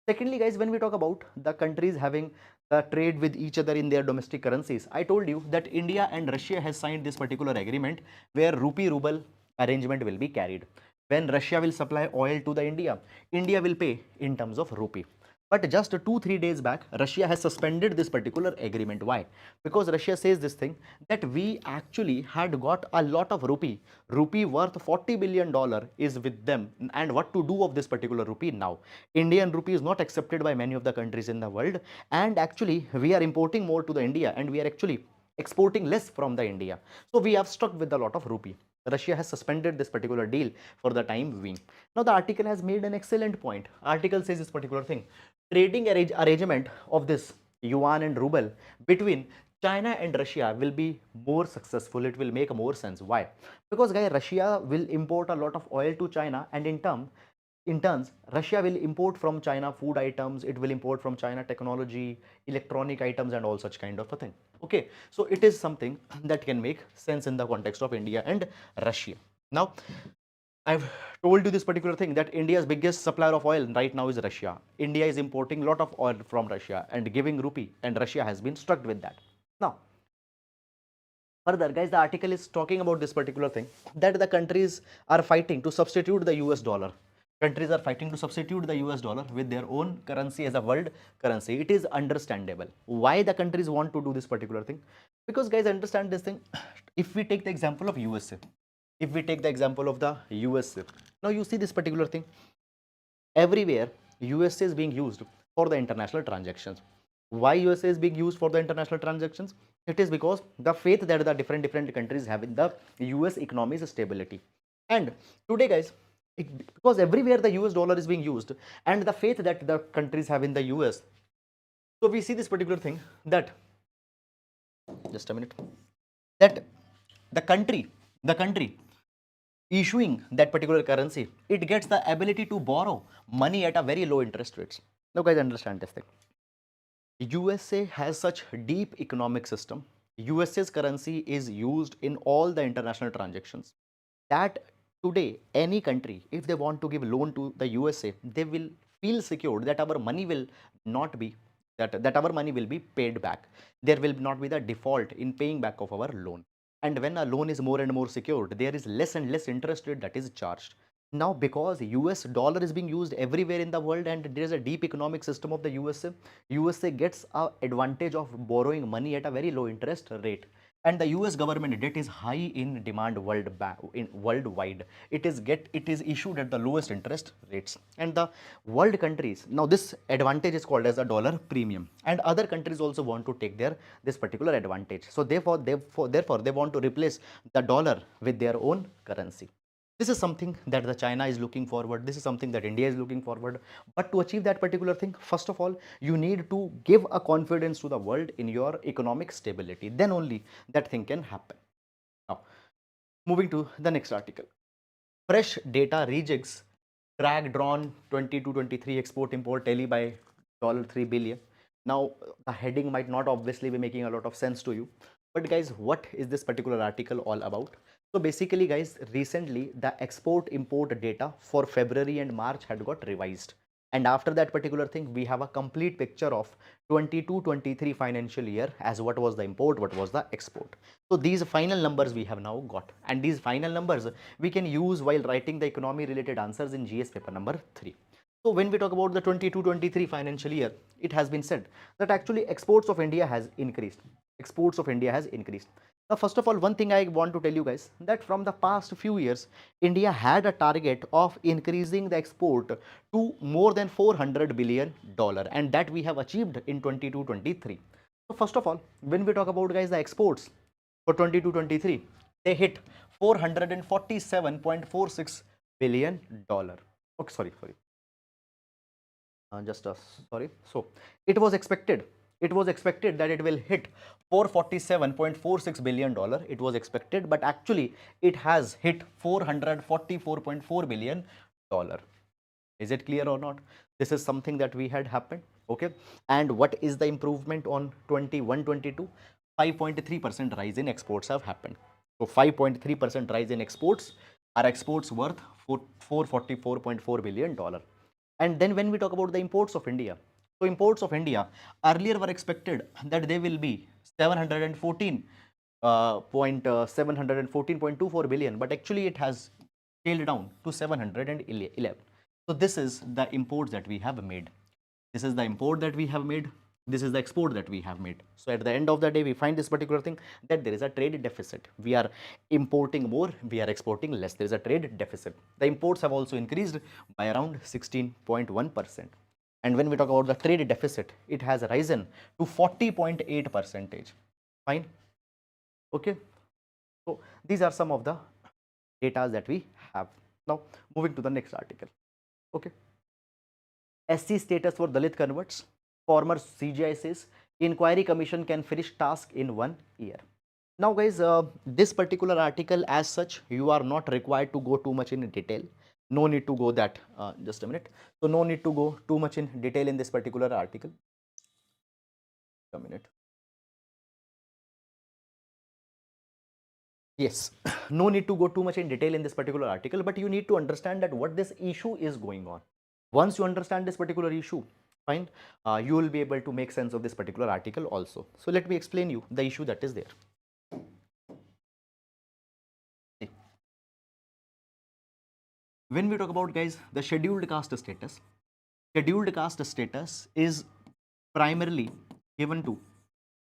Secondly, guys, when we talk about the countries having the trade with each other in their domestic currencies, I told you that India and Russia has signed this particular agreement where rupee ruble arrangement will be carried. When Russia will supply oil to the India, India will pay in terms of rupee. But just 2-3 days back, Russia has suspended this particular agreement. Why? Because Russia says this thing, that we actually had got a lot of rupee worth $40 billion is with them, and what to do of this particular rupee now? Indian rupee is not accepted by many of the countries in the world, and actually we are importing more to the India, and we are actually exporting less from the India. So we have stuck with a lot of rupee. Russia has suspended this particular deal for the time being. Now the article has made an excellent point. Article says this particular thing, trading arrangement of this yuan and ruble between China and Russia will be more successful. It will make more sense. Why? Because, guys, Russia will import a lot of oil to China, and in turns, Russia will import from China food items, it will import from China technology, electronic items, and all such kind of a thing. Okay, so it is something that can make sense in the context of India and Russia. Now, I've told you this particular thing, that India's biggest supplier of oil right now is Russia. India is importing a lot of oil from Russia and giving rupee, and Russia has been stuck with that. Now, further, guys, the article is talking about this particular thing, that the countries are fighting to substitute the US dollar. Countries are fighting to substitute the US dollar with their own currency as a world currency. It is understandable why the countries want to do this particular thing. Because, guys, understand this thing. If we take the example of USA, if we take the example of the USA, now you see this particular thing. Everywhere, USA is being used for the international transactions. Why USA is being used for the international transactions? It is because the faith that the different countries have in the US economy's stability. And today, guys, because everywhere the US dollar is being used, and the faith that the countries have in the US, so we see this particular thing that, just a minute, that the country issuing that particular currency, it gets the ability to borrow money at a very low interest rates. Now, guys, understand this thing. USA has such deep economic system. USA's currency is used in all the international transactions, that today any country, if they want to give loan to the USA, they will feel secured that our money will not be that our money will be paid back. There will not be the default in paying back of our loan. And when a loan is more and more secured, there is less and less interest rate that is charged. Now, because US dollar is being used everywhere in the world and there is a deep economic system of the USA gets a advantage of borrowing money at a very low interest rate. And the US government debt is high in demand worldwide. It is issued at the lowest interest rates. And the world countries, now this advantage is called as a dollar premium, and other countries also want to take their this particular advantage. So therefore they want to replace the dollar with their own currency. This is something that the China is looking forward. This is something that India is looking forward. But to achieve that particular thing, first of all, you need to give a confidence to the world in your economic stability. Then only that thing can happen. Now, moving to the next article. Fresh data rejigs track drawn 22-23 export import tally by $3 billion. Now, the heading might not obviously be making a lot of sense to you. But guys, what is this particular article all about? So basically, guys, recently the export import data for February and March had got revised. And after that particular thing, we have a complete picture of 22-23 financial year as what was the import, what was the export. So these final numbers we have now got, and these final numbers we can use while writing the economy related answers in GS paper number 3. So when we talk about the 22-23 financial year, it has been said that actually exports of India has increased. Exports of India has increased. Now, first of all, one thing I want to tell you guys, that from the past few years, India had a target of increasing the export to more than $400 billion, and that we have achieved in 22-23. So first of all, when we talk about, guys, the exports for 22-23, they hit $447.46 billion. Okay, sorry. Just sorry. So it was expected that it will hit $447.46 billion. It was expected, but actually it has hit $444.4 billion. Is it clear or not? This is something that we had happened. Okay. And what is the improvement on 21-22? 5.3% rise in exports have happened. So 5.3% rise in exports. Our exports worth $444.4 billion. And then when we talk about the imports of India, so imports of India earlier were expected that they will be 714.24 billion, but actually it has scaled down to 711. So this is the imports that we have made. This is the import that we have made. This is the export that we have made. So at the end of the day, we find this particular thing, that there is a trade deficit. We are importing more, we are exporting less. There is a trade deficit. The imports have also increased by around 16.1%. And when we talk about the trade deficit, it has risen to 40.8%. Fine. Okay. So these are some of the data that we have. Now moving to the next article. Okay. SC status for Dalit converts. Former CGI says inquiry commission can finish task in 1 year. Now, guys, this particular article as such, you are not required to go too much in detail. No need to go that, just a minute. So no need to go too much in detail in this particular article. A minute. Yes, no need to go too much in detail in this particular article, but you need to understand that what this issue is going on. Once you understand this particular issue, fine, you will be able to make sense of this particular article also. So let me explain you the issue that is there. See. When we talk about, guys, the scheduled caste status is primarily given to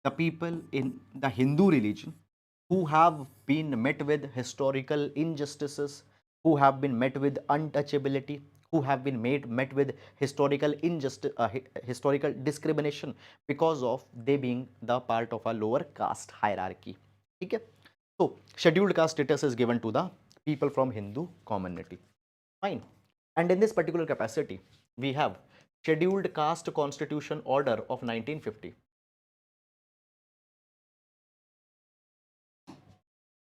the people in the Hindu religion who have been met with historical injustices, who have been met with untouchability, who have been met with historical injustice, historical discrimination because of they being the part of a lower caste hierarchy. Okay? So scheduled caste status is given to the people from Hindu community. Fine. And in this particular capacity, we have scheduled caste constitution order of 1950.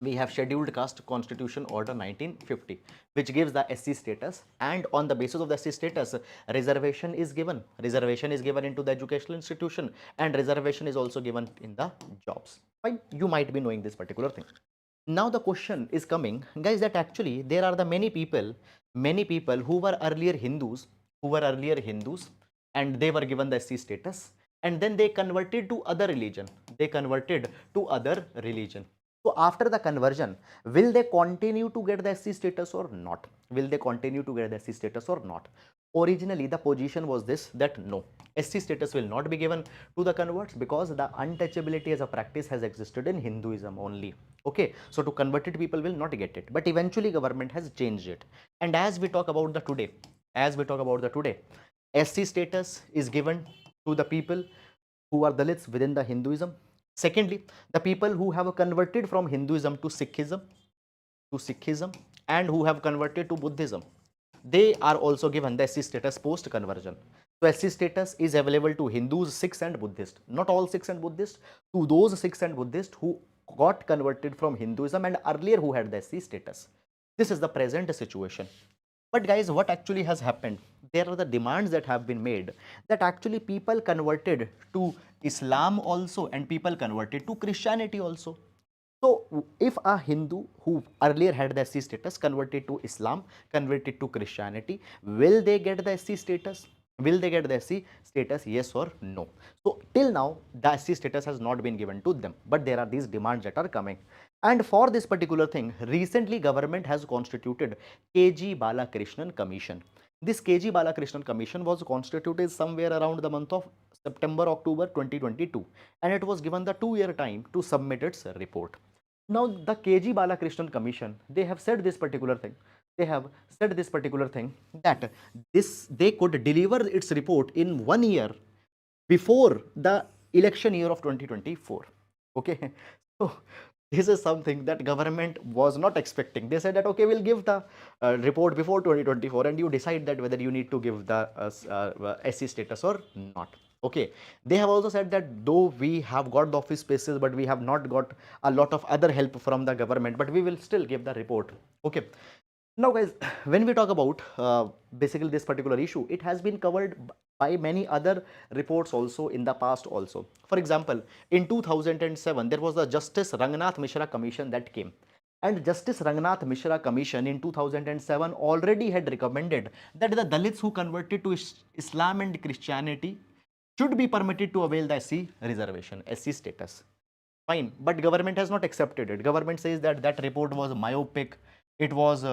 We have scheduled caste constitution order 1950, which gives the SC status, and on the basis of the SC status, reservation is given into the educational institution, and reservation is also given in the jobs. Fine, you might be knowing this particular thing. Now the question is coming, guys, that actually there are the many people who were earlier Hindus, and they were given the SC status, and then they converted to other religion. So after the conversion, will they continue to get the SC status or not? Originally, the position was this, that no, SC status will not be given to the converts because the untouchability as a practice has existed in Hinduism only. Okay, so to converted people will not get it, but eventually government has changed it. And as we talk about the today, SC status is given to the people who are Dalits within the Hinduism. Secondly, the people who have converted from Hinduism to Sikhism, and who have converted to Buddhism, they are also given the SC status post conversion. So SC status is available to Hindus, Sikhs and Buddhists. Not all Sikhs and Buddhists, to those Sikhs and Buddhists who got converted from Hinduism and earlier who had the SC status. This is the present situation. But guys, what actually has happened? There are the demands that have been made that actually people converted to Islam also, and people converted to Christianity also. So if a Hindu who earlier had the SC status converted to Islam, converted to Christianity, will they get the SC status? Yes or no? So till now, the SC status has not been given to them, but there are these demands that are coming. And for this particular thing, recently government has constituted KG Balakrishnan Commission. This KG Balakrishnan Commission was constituted somewhere around the month of September, October 2022, and it was given the 2-year time to submit its report. Now, the KG Balakrishnan Commission, they have said this particular thing. That they could deliver its report in 1 year before the election year of 2024. Okay, so this is something that government was not expecting. They said that okay, we'll give the report before 2024, and you decide that whether you need to give the SC status or not. Okay, they have also said that though we have got the office spaces, but we have not got a lot of other help from the government, but we will still give the report. Okay, now guys, when we talk about basically this particular issue, it has been covered by many other reports also in the past also. For example, in 2007, there was the Justice Rangnath Mishra Commission that came. And Justice Rangnath Mishra Commission in 2007 already had recommended that the Dalits who converted to Islam and Christianity should be permitted to avail the SC reservation, SC status. Fine, but government has not accepted it. Government says that that report was myopic. It was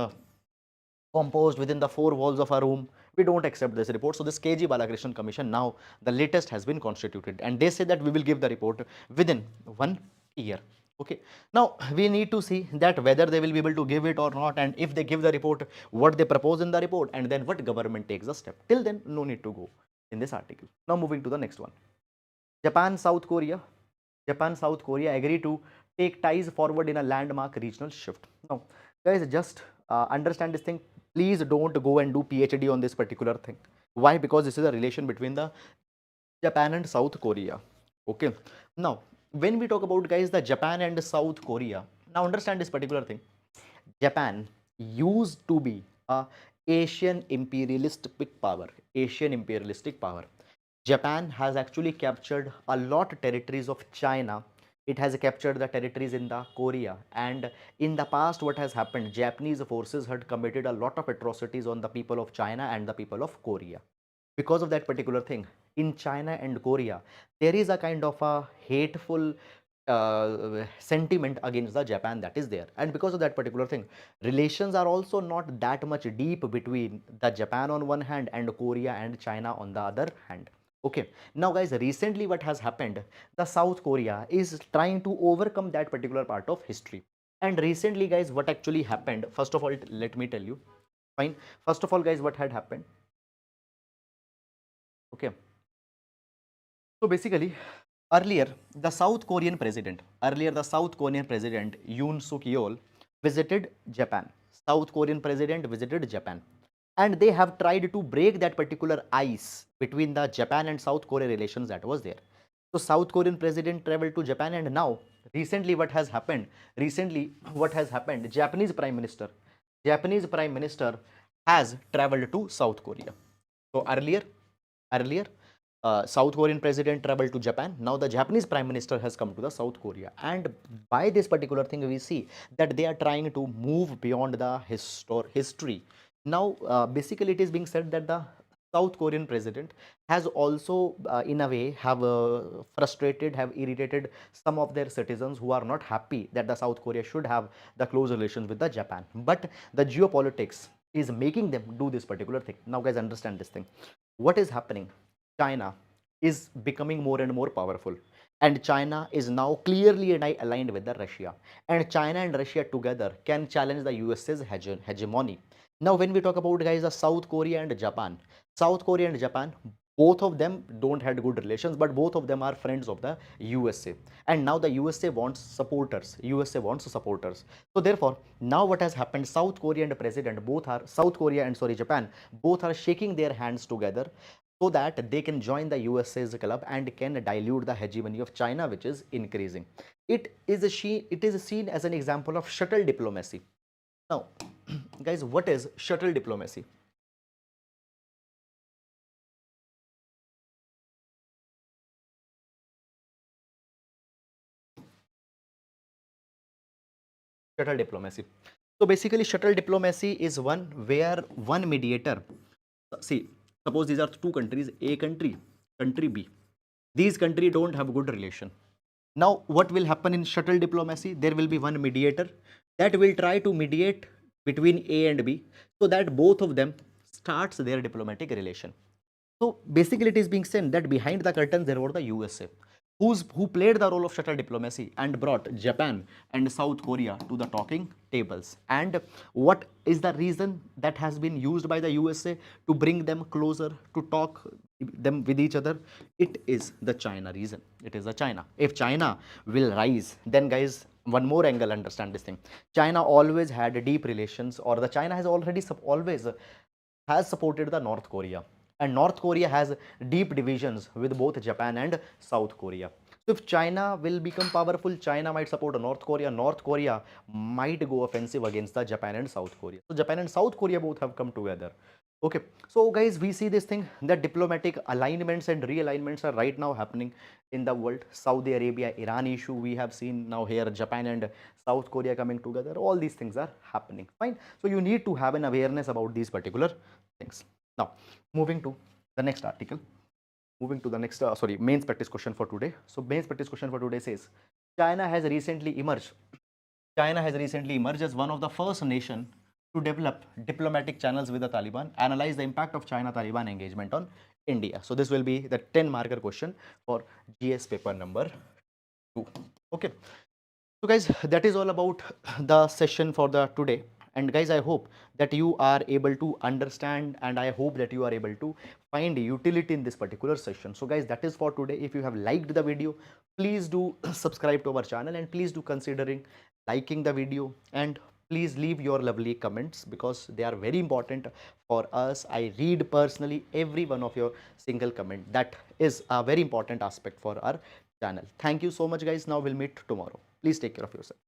composed within the 4 walls of a room. We don't accept this report. So this KG Balakrishnan Commission, now the latest, has been constituted, and they say that we will give the report within 1 year. Okay, now we need to see that whether they will be able to give it or not, and if they give the report, what they propose in the report, and then what government takes a step. Till then, no need to go in this article. Now moving to the next one. Japan, South Korea agree to take ties forward in a landmark regional shift. Now guys, just understand this thing. Please don't go and do PhD on this particular thing. Why? Because this is a relation between the Japan and South Korea. Okay, now when we talk about, guys, the Japan and South Korea, now understand this particular thing. Japan used to be a Asian imperialistic power. Japan has actually captured a lot of territories of China. It has captured the territories in the Korea, and in the past what has happened, Japanese forces had committed a lot of atrocities on the people of China and the people of Korea. Because of that particular thing, in China and Korea, there is a kind of a hateful sentiment against the Japan that is there, and because of that particular thing, relations are also not that much deep between the Japan on one hand and Korea and China on the other hand. Okay, now guys, recently what has happened, the South Korea is trying to overcome that particular part of history. And recently, guys, what actually happened, first of all, let me tell you. Fine. First of all, guys, what had happened? Okay. So basically, earlier the South Korean president, Yoon Suk Yeol visited Japan. South Korean president visited Japan, and they have tried to break that particular ice between the Japan and South Korea relations that was there. So South Korean president traveled to Japan, and now recently what has happened? Japanese Prime Minister has traveled to South Korea. So earlier, South Korean president traveled to Japan. Now the Japanese Prime Minister has come to the South Korea, and by this particular thing, we see that they are trying to move beyond the history. Now, basically, it is being said that the South Korean president has also, in a way, have frustrated, have irritated some of their citizens who are not happy that the South Korea should have the close relations with the Japan. But the geopolitics is making them do this particular thing. Now, guys, understand this thing. What is happening? China is becoming more and more powerful, and China is now clearly aligned with the Russia, and China and Russia together can challenge the USA's hegemony. Now, when we talk about, guys, the South Korea and Japan, both of them don't had good relations, but both of them are friends of the USA, and now the USA wants supporters. So therefore, now what has happened? South Korea and Japan both are shaking their hands together so that they can join the USA's club and can dilute the hegemony of China, which is increasing. It is seen as an example of shuttle diplomacy. Now, guys, what is shuttle diplomacy? Shuttle diplomacy. So basically, shuttle diplomacy is one where one mediator, see, suppose these are two countries, A country, country B. These countries don't have good relation. Now, what will happen in shuttle diplomacy? There will be one mediator that will try to mediate between A and B so that both of them starts their diplomatic relation. So basically, it is being said that behind the curtains there was the USA, who played the role of shuttle diplomacy and brought Japan and South Korea to the talking tables. And what is the reason that has been used by the USA to bring them closer to talk them with each other? It is the China reason. It is the China. If China will rise, then, guys, one more angle, understand this thing. China always had deep relations, or the China has always has supported the North Korea, and North Korea has deep divisions with both Japan and South Korea. So if China will become powerful, China might support North Korea. North Korea might go offensive against the Japan and South Korea. So Japan and South Korea both have come together. Okay, so, guys, we see this thing that diplomatic alignments and realignments are right now happening in the world. Saudi Arabia, Iran issue we have seen now here, Japan and South Korea coming together. All these things are happening. Fine. So you need to have an awareness about these particular things. Now, moving to the next article, mains practice question for today. So mains practice question for today says, China has recently emerged as one of the first nation to develop diplomatic channels with the Taliban. Analyze the impact of China-Taliban engagement on India. So this will be the 10-marker question for GS paper number 2. Okay. So, guys, that is all about the session for the today. And, guys, I hope that you are able to understand, and I hope that you are able to find utility in this particular session. So, guys, that is for today. If you have liked the video, please do subscribe to our channel, and please do considering liking the video, and please leave your lovely comments because they are very important for us. I read personally every one of your single comment. That is a very important aspect for our channel. Thank you so much, guys. Now we'll meet tomorrow. Please take care of yourself.